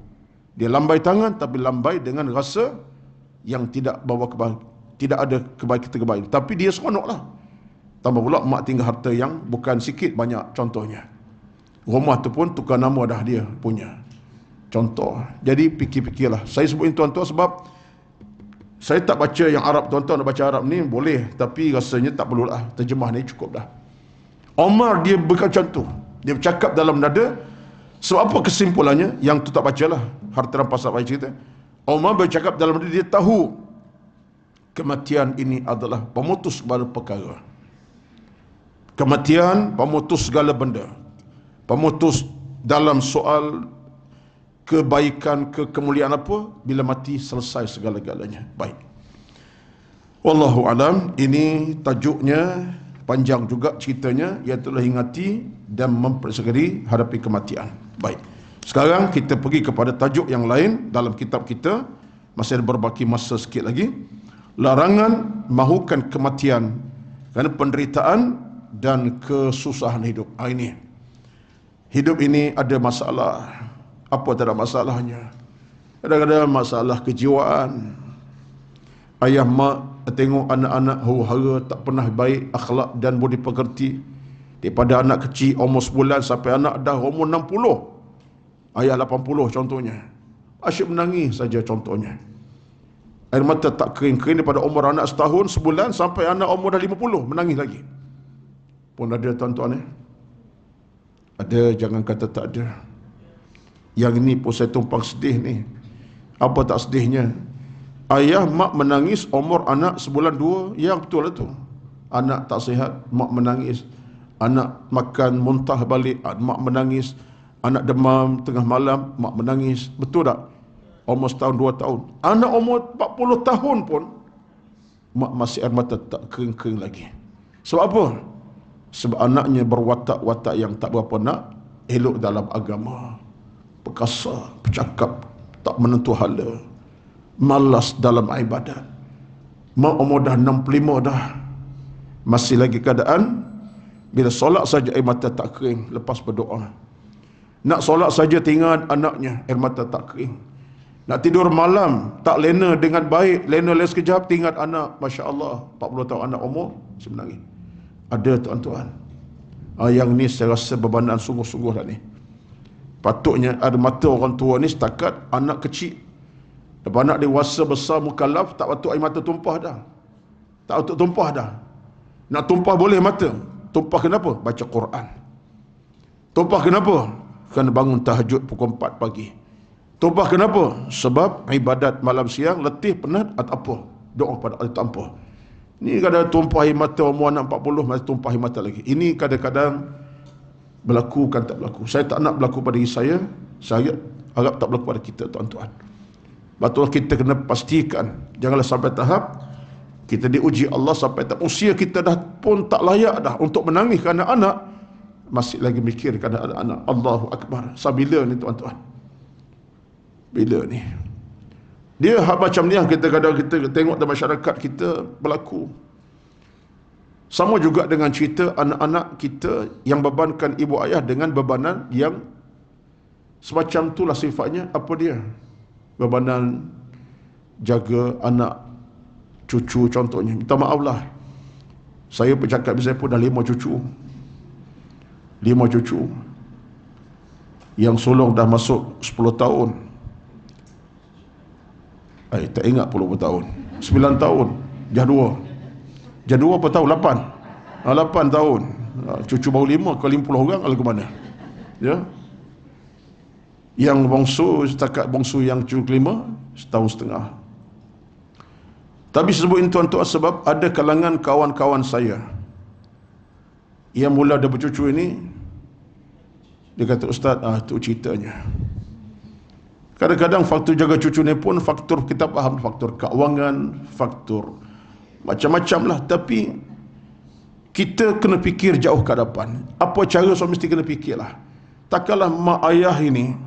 dia lambai tangan, tapi lambai dengan rasa yang tidak bawa tidak ada kebaikan. Tapi dia seronok lah. Tambah pula mak tinggal harta yang bukan sikit, banyak contohnya. Rumah tu pun tukar nama dah dia punya. Contoh. Jadi fikir-fikirlah. Saya sebut ini tuan-tuan sebab saya tak baca yang Arab. Tuan-tuan nak baca Arab ni boleh, tapi rasanya tak perlulah. Terjemah ni cukup dah. Omar dia berkata tu. Dia bercakap dalam nada. Sebab apa kesimpulannya? Yang tu tak bacalah. Harta rampasan baca cerita. Omar bercakap dalam nada, dia tahu kematian ini adalah pemutus segala perkara. Kematian pemutus segala benda. Pemutus dalam soal kebaikan, kemuliaan apa, bila mati selesai segala-galanya. Baik. Wallahu alam. Ini tajuknya panjang juga ceritanya, iaitu ingati dan mempersegeri hadapi kematian. Baik. Sekarang kita pergi kepada tajuk yang lain dalam kitab kita. Masih ada berbaki masa sikit lagi. Larangan mahukan kematian kerana penderitaan dan kesusahan hidup. Ini hidup ini ada masalah. Apa tak ada masalahnya? Kadang-kadang masalah kejiwaan. Ayah mak tengok anak-anak huru-hara tak pernah baik akhlak dan budi pekerti. Daripada anak kecil umur sebulan sampai anak dah umur 60. Ayah 80 contohnya. Asyik menangis saja contohnya. Air mata tak kering-kering daripada umur anak setahun, sebulan sampai anak umur dah 50 menangis lagi. Pun ada tuan-tuan Ada, jangan kata tak ada. Yang ini pun saya tumpang sedih ni. Apa tak sedihnya? Ayah mak menangis umur anak sebulan dua, yang betul lah tu. Anak tak sihat, mak menangis. Anak makan muntah balik, mak menangis. Anak demam tengah malam, mak menangis. Betul tak? Umur setahun, 2 tahun. Anak umur 40 tahun pun, mak masih air mata tak kering-kering lagi. Sebab apa? Sebab anaknya berwatak-watak yang tak berapa nak elok dalam agama. Perkasa, bercakap, tak menentu hala, malas dalam ibadat. Mak umur dah 65 dah, masih lagi keadaan bila solat saja air mata tak kering lepas berdoa. Nak solat saja tinggal anaknya, air mata tak kering. Nak tidur malam tak lena dengan baik, lena sekejap tinggal anak, Masya Allah, 40 tahun anak umur sebenarnya. Ada tuan-tuan. Yang ni saya rasa bebanan sungguh-sungguh dah ni. Patutnya ada mata orang tua ni setakat anak kecil. Lepas anak dewasa besar mukallaf, tak patut air mata tumpah dah. Tak patut tumpah dah. Nak tumpah boleh mata. Tumpah kenapa? Baca Quran. Tumpah kenapa? Kerana bangun tahajud pukul 4 pagi. Tumpah kenapa? Sebab ibadat malam siang, letih, penat atau apa. Doa pada Allah tanpa. Ni kadang tumpah air mata umur anak 40 masih tumpah air mata lagi. Ini kadang-kadang berlaku kan tak berlaku. Saya tak nak berlaku pada diri saya harap tak berlaku pada kita tuan-tuan. Betul kita kena pastikan janganlah sampai tahap kita diuji Allah sampai tahap usia kita dah pun tak layak dah untuk menangis kerana anak, masih lagi mikir kerana anak. Allahu Akbar. Sabila ni tuan-tuan? Bila ni? Dia hak macam ni yang kita kadang kita tengok dalam masyarakat kita berlaku. Sama juga dengan cerita anak-anak kita yang bebankan ibu ayah dengan bebanan yang semacam itulah sifatnya. Apa dia? Bebanan jaga anak cucu contohnya. Minta maaf lah, saya bercakap saya pun dah 5 cucu. 5 cucu. Yang sulung dah masuk 10 tahun. Tak ingat berapa tahun. 9 tahun. Jah 2 berapa tahun? 8. 8 tahun. Cucu baru 5 ke 50 orang lalu ke mana? Ya. Yang bongsu, setakat bongsu yang cucu kelima, setahun setengah. Tapi sebut ini tuan-tuan sebab ada kalangan kawan-kawan saya yang mula ada bercucu ini, dia kata, Ustaz, itu ceritanya. Kadang-kadang faktor jaga cucu ni pun faktor, kita faham, faktor keuangan, faktor macam-macam lah. Tapi kita kena fikir jauh ke depan. Apa cara, so mesti kena fikirlah. Takkanlah mak ayah ini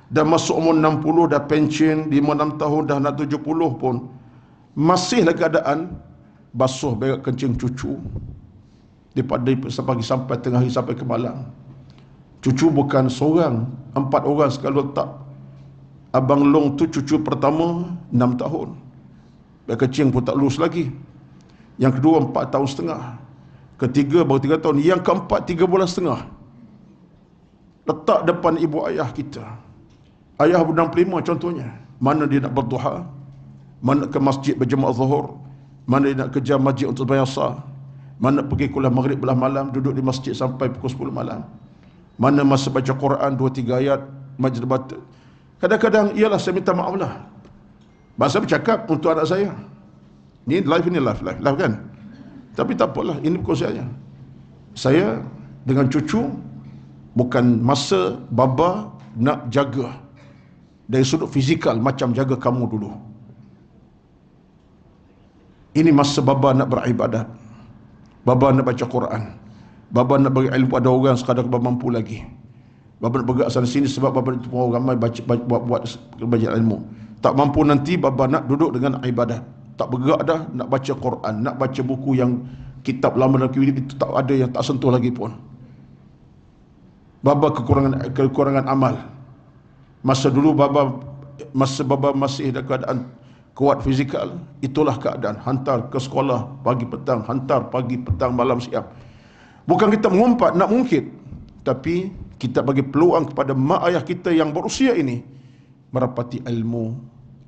dah masuk umur 60, dah pension 5-6 tahun, dah nak 70 pun masih lagi keadaan basuh berak kencing cucu daripada pagi sampai tengah hari sampai ke malam. Cucu bukan seorang, 4 orang sekali letak. Abang Long tu cucu pertama 6 tahun, berak kencing pun tak lurus lagi. Yang kedua 4 tahun setengah, ketiga baru 3 tahun, yang keempat 3 bulan setengah. Letak depan ibu ayah kita. Ayah 65 contohnya, mana dia nak berduha, mana ke masjid berjemaah zuhur, mana dia nak kerja masjid untuk bayar sah, mana pergi kuliah maghrib belah malam, duduk di masjid sampai pukul 10 malam, mana masa baca Quran 2-3 ayat, majlis debat. Kadang-kadang ialah saya minta maaf lah, bahasa bercakap untuk anak saya ni live kan. Tapi tak apalah, ini bukan saya dengan cucu. Bukan masa baba nak jaga dari sudut fizikal macam jaga kamu dulu. Ini masa baba nak beribadat, baba nak baca Quran, baba nak bagi ilmu pada orang sekadar baba mampu lagi. Baba nak bergerak sana sini sebab baba itu orang ramai buat belajar ilmu. Tak mampu nanti baba nak duduk dengan ibadat. Tak bergerak dah nak baca Quran, nak baca buku yang kitab lama dan kitab itu tak ada, yang tak sentuh lagi pun. Baba kekurangan amal. Masa dulu baba masih dalam keadaan kuat fizikal, itulah keadaan. Hantar ke sekolah pagi petang, hantar pagi petang malam siang. Bukan kita mengumpat nak mungkit, tapi kita bagi peluang kepada mak ayah kita yang berusia ini merapati ilmu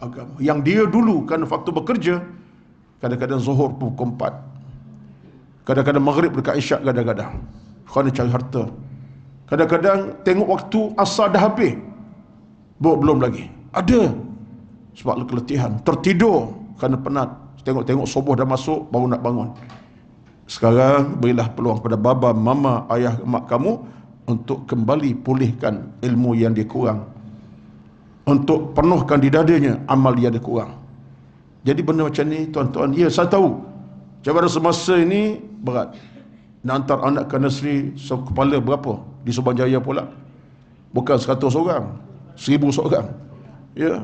agama. Yang dia dulu kerana faktor bekerja, kadang-kadang zuhur pukul 4, kadang-kadang maghrib dekat isyak, kadang-kadang kerana cari harta. Kadang-kadang tengok waktu asar dah habis, belum lagi. Ada sebab keletihan, tertidur kerana penat. Tengok-tengok subuh dah masuk, baru nak bangun. Sekarang berilah peluang pada baba, mama, ayah, mak kamu untuk kembali pulihkan ilmu yang dia kurang, untuk penuhkan di dadanya amal yang dia kurang. Jadi benda macam ni tuan-tuan, ya saya tahu cabaran semasa ini berat. Nak hantar anak ke nursery kepala berapa di Subang Jaya pula, bukan 100 orang, 1000 seorang, ya,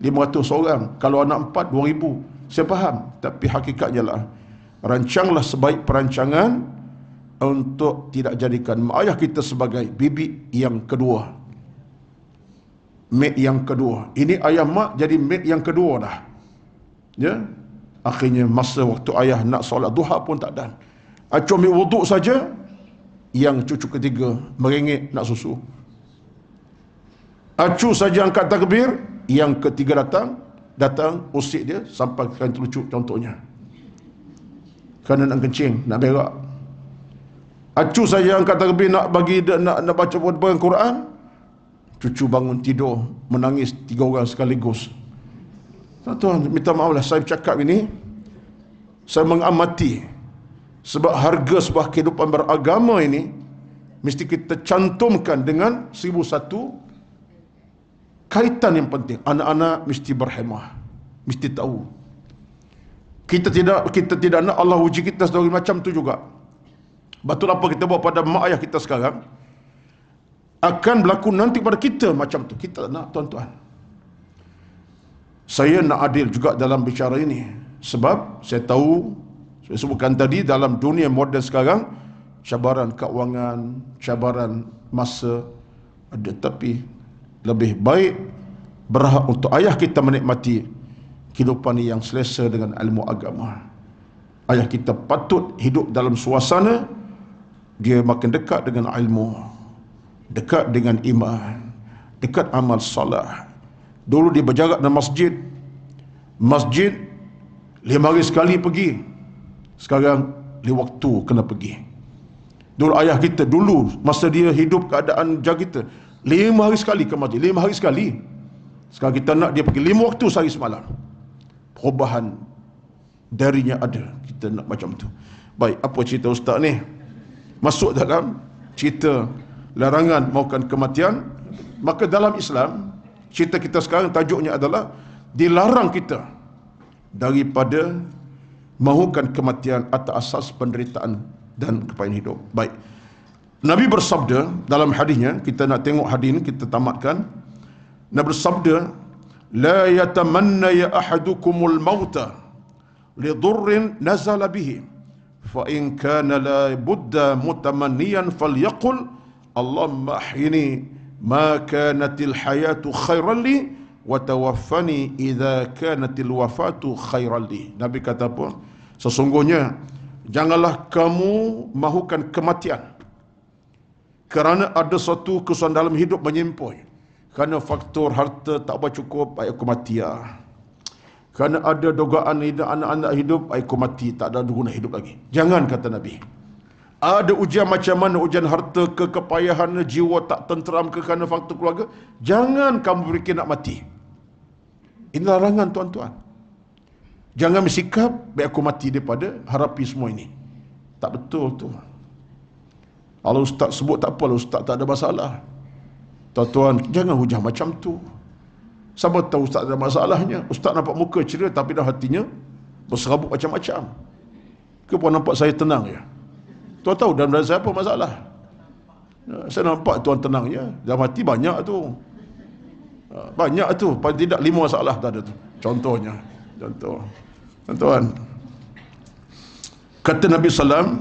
500 orang. Kalau anak 4, 2000. Saya faham, tapi hakikatnya lah, rancanglah sebaik perancangan untuk tidak jadikan mak ayah kita sebagai bibik yang kedua, mate yang kedua. Ini ayah mak jadi mate yang kedua dah, ya. Akhirnya masa waktu ayah nak solat duha pun tak ada. Acum ambil wuduk saja, yang cucu ketiga merengek nak susu. Acu saja angkat takbir, yang ketiga datang usik dia sampai kain telucuk contohnya, kerana nak kencing, nak berak. Acu saja angkat takbir nak bagi nak baca Quran, cucu bangun tidur menangis 3 orang sekaligus. Tuan-tuan, minta maaf lah saya bercakap ini, saya mengamati. Sebab harga sebuah kehidupan beragama ini mesti kita cantumkan dengan 1001 kaitan yang penting. Anak-anak mesti berhemah, mesti tahu. Kita tidak nak Allah uji kita sedari macam tu juga. Betul apa kita buat pada mak ayah kita sekarang akan berlaku nanti pada kita macam tu. Kita tak nak, tuan-tuan. Saya nak adil juga dalam bicara ini, sebab saya tahu Saya sebutkan tadi, dalam dunia moden sekarang, cabaran keuangan, cabaran masa ada, tapi lebih baik berhak untuk ayah kita menikmati kehidupan yang selesa dengan ilmu agama. Ayah kita patut hidup dalam suasana dia makin dekat dengan ilmu, dekat dengan iman, dekat amal salah. Dulu dia berjarak dengan masjid 5 hari sekali pergi. Sekarang 5 waktu kena pergi. Dulu ayah kita, dulu masa dia hidup keadaan jaga kita, 5 hari sekali ke masjid, 5 hari sekali. Sekarang kita nak dia pergi 5 waktu sehari semalam. Perubahan darinya ada. Kita nak macam tu. Baik, apa cerita ustaz ni? Masuk dalam cerita larangan maukan kematian. Maka dalam Islam, cerita kita sekarang tajuknya adalah dilarang kita daripada mahukan kematian atas asas penderitaan dan kepahitan hidup. Baik, Nabi bersabda dalam hadisnya, kita nak tengok hadis ini, kita tamatkan. Nabi bersabda, la yatamanna ya ahadukumul mauta lidurrin nazala bihi fa in kana la budda mutamanniyan falyaqul Allahumma ahyini ma kanatil hayatu khairan li wa tawaffani idza kanatil wafatu khairan li. Nabi kata apa? Sesungguhnya janganlah kamu mahukan kematian kerana ada suatu kesusahan dalam hidup menyimpoi. Kerana faktor harta tak bercukup, baik aku mati ya. Kerana ada dugaan anak-anak hidup, baik aku mati, tak ada guna hidup lagi. Jangan, kata Nabi. Ada ujian macam mana, ujian harta ke, kepayahan, jiwa tak tenteram ke kerana faktor keluarga, jangan kamu berfikir nak mati. Ini larangan tuan-tuan. Jangan bersikap, baik aku mati daripada harapi semua ini. Tak betul tu. Kalau ustaz sebut tak apa, ustaz tak ada masalah. Tuan-tuan, jangan hujah macam tu. Siapa tahu ustaz ada masalahnya. Ustaz nampak muka ceria tapi dah hatinya berserabut macam-macam. Ke puan nampak saya tenang ya? Tuan tahu dalam diri saya apa masalah? Saya nampak tuan tenangnya. Dalam hati banyak tu. Banyak tu. Paling tidak 5 masalah tak ada tu. Contohnya. Contoh. Tuan-tuan. Kata Nabi SAW,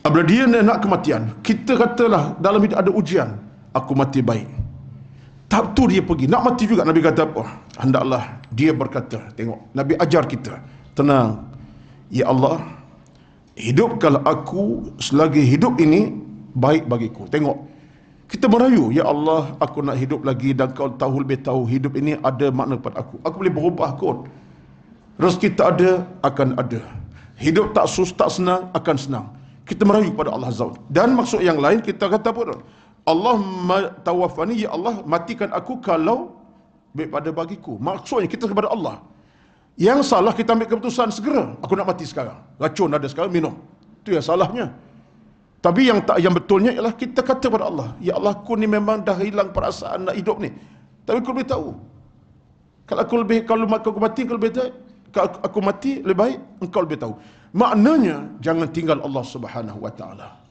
apabila dia nak kematian, kita katalah dalam hidup ada ujian. Aku mati baik. Tak tu dia pergi. Nak mati juga. Nabi kata apa? Hendaklah dia berkata. Tengok. Nabi ajar kita. Tenang. Ya Allah, hidupkanlah aku selagi hidup ini baik bagiku. Tengok. Kita merayu. Ya Allah, aku nak hidup lagi dan kau tahu lebih tahu hidup ini ada makna pada aku. Aku boleh berubah kot. Rezeki tak ada, akan ada. Hidup tak senang, akan senang. Kita merayu pada Allah Azza wa Jalla. Dan maksud yang lain, kita kata apa? Allahumma tawaffani, ya Allah matikan aku kalau baik pada bagiku. Maksudnya kita kepada Allah. Yang salah kita ambil keputusan segera. Aku nak mati sekarang. Racun ada sekarang, minum. Itu yang salahnya. Tapi yang betulnya ialah kita kata kepada Allah, ya Allah aku ni memang dah hilang perasaan nak hidup ni. Tapi aku lebih tahu. Kalau aku mati, kalau aku mati lebih baik, engkau lebih tahu. Maknanya jangan tinggal Allah Subhanahu wa taala.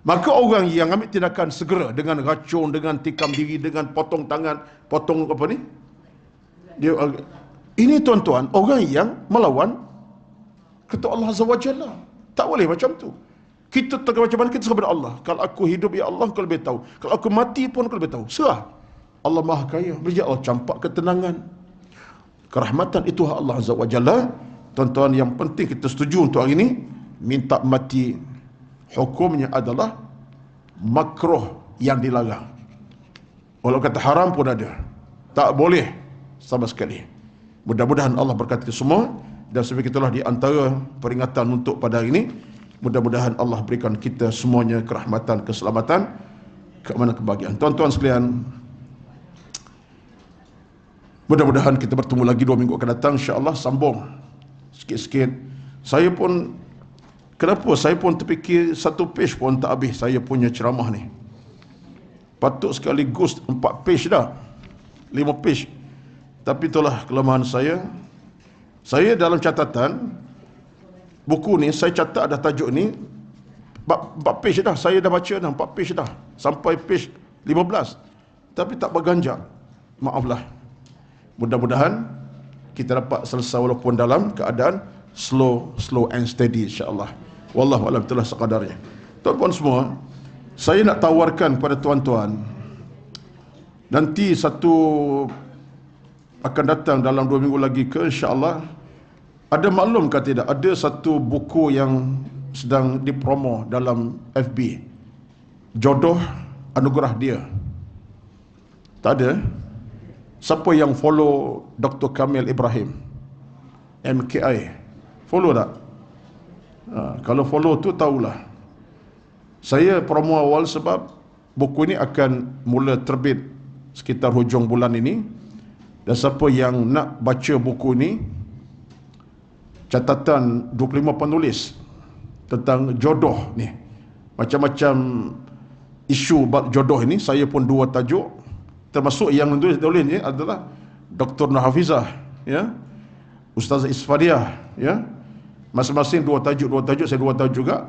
Maka orang yang ambil tindakan segera dengan racun, dengan tikam diri, dengan potong tangan, potong apa ni? Ini tuan-tuan, orang yang melawan kata Allah Azza wa Jalla. Tak boleh macam tu. Kita tak macam mana kita kepada Allah. Kalau aku hidup, ya Allah kau lebih tahu. Kalau aku mati pun kau lebih tahu. Serah. Allah Maha Kaya. Bila Allah campak ketenangan, kerahmatan itu hak Allah Azza wa Jalla. Tuan-tuan, yang penting kita setuju untuk hari ini, minta mati hukumnya adalah makruh yang dilarang. Walau kata haram pun ada. Tak boleh sama sekali. Mudah-mudahan Allah berkati semua. Dan sebagai itulah di antara peringatan untuk pada hari ini. Mudah-mudahan Allah berikan kita semuanya kerahmatan, keselamatan, keamanan, kebahagiaan. Tuan-tuan sekalian, mudah-mudahan kita bertemu lagi 2 minggu akan datang. InsyaAllah sambung sikit-sikit. Kenapa saya pun terfikir 1 page pun tak habis saya punya ceramah ni. Patut sekaligus 4 page dah, 5 page. Tapi itulah kelemahan saya. Saya dalam catatan buku ni, saya catat dah tajuk ni 4 page dah. Saya dah baca dah 4 page dah, sampai page 15. Tapi tak berganjak. Maaflah. Mudah-mudahan kita dapat selesai walaupun dalam keadaan slow and steady insya-Allah. Wallahu a'lam telah sekadarnya. Tuan-tuan semua, saya nak tawarkan kepada tuan-tuan, nanti satu akan datang dalam 2 minggu lagi ke insya-Allah, ada maklum ke tidak, ada satu buku yang sedang dipromo dalam FB, Jodoh Anugerah Dia. Tak ada? Siapa yang follow Dr. Kamil Ibrahim MKI? Follow tak? Kalau follow tu tahulah. Saya promo awal sebab buku ini akan mula terbit sekitar hujung bulan ini. Dan siapa yang nak baca buku ini, catatan 25 penulis tentang jodoh ni, macam-macam isu bab jodoh ini. Saya pun 2 tajuk, termasuk yang tulisnya adalah Dr. Nurhafizah, ya, Ustazah Isfadiah, ya. Masing-masing 2 tajuk, saya 2 tajuk juga.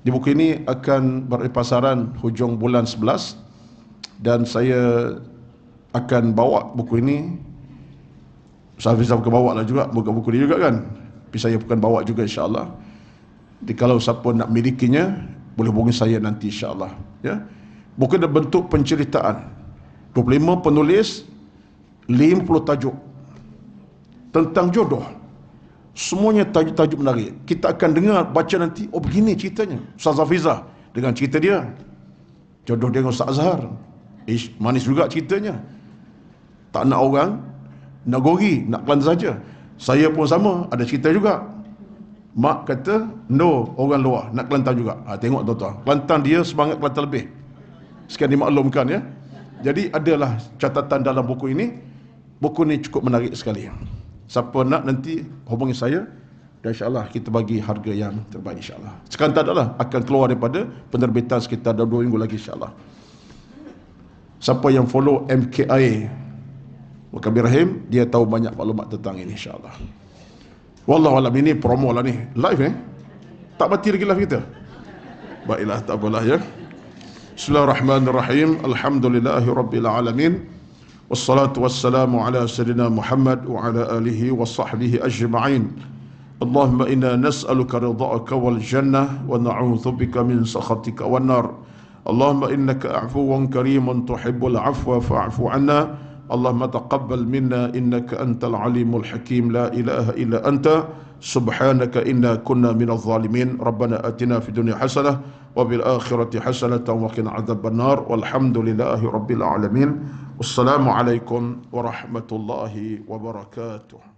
Di buku ini akan berpasaran hujung bulan 11 dan saya akan bawa buku ini. Ustaz Hafizah bukan bawa lah juga, buka buku dia juga kan. Tapi saya bukan bawa juga insya-Allah. Jadi kalau siapa nak milikinya, boleh hubungi saya nanti insya-Allah, ya. Buku dalam bentuk penceritaan. 25 penulis, 50 tajuk tentang jodoh. Semuanya tajuk-tajuk menarik. Kita akan dengar, baca nanti, oh begini ceritanya. Ustaz Hafizah dengan cerita dia. Jodoh dia dengan Ustaz Azhar. Manis juga ceritanya. Tak nak orang, nak gori, nak Kelantan saja. Saya pun sama, ada cerita juga. Mak kata, no, orang luar, nak Kelantan juga. Tengok tuan-tuan, Kelantan dia semangat Kelantan lebih. Sekian dimaklumkan, ya. Jadi adalah catatan dalam buku ini. Buku ini cukup menarik sekali. Siapa nak nanti hubungi saya, dan insya-Allah kita bagi harga yang terbaik insya-Allah. Sekarang tak adalah, akan keluar daripada penerbitan sekitar 2 minggu lagi insya-Allah. Siapa yang follow MKI Kamil Ibrahim, dia tahu banyak maklumat tentang ini insya-Allah. Wallahu a'lam, ini promo lah ni, live ni. Tak mati lagi live kita. Baiklah, tak apalah, ya. Bismillahirrahmanirrahim. Alhamdulillahirabbil alamin. Wassalatu wassalamu ala sayyidina Muhammad wa ala alihi wa sahbihi ajma'in. Allahumma inna nas'aluka ridha'aka wal jannah wa na'udzu bika min sakhatika wan nar. Allahumma innaka afuwun karimun tuhibbul afwa fa'fu 'anna. Allahumma taqabbal minna innaka antal alimul hakim. La ilaha illa anta subhanaka inna kunna minadh zalimin. Rabbana atina fid dunya hasanah wa bil akhirati hasanatan wa qina adzabannar. Walhamdulillahi rabbil alamin. Wassalamu alaikum warahmatullahi wabarakatuh.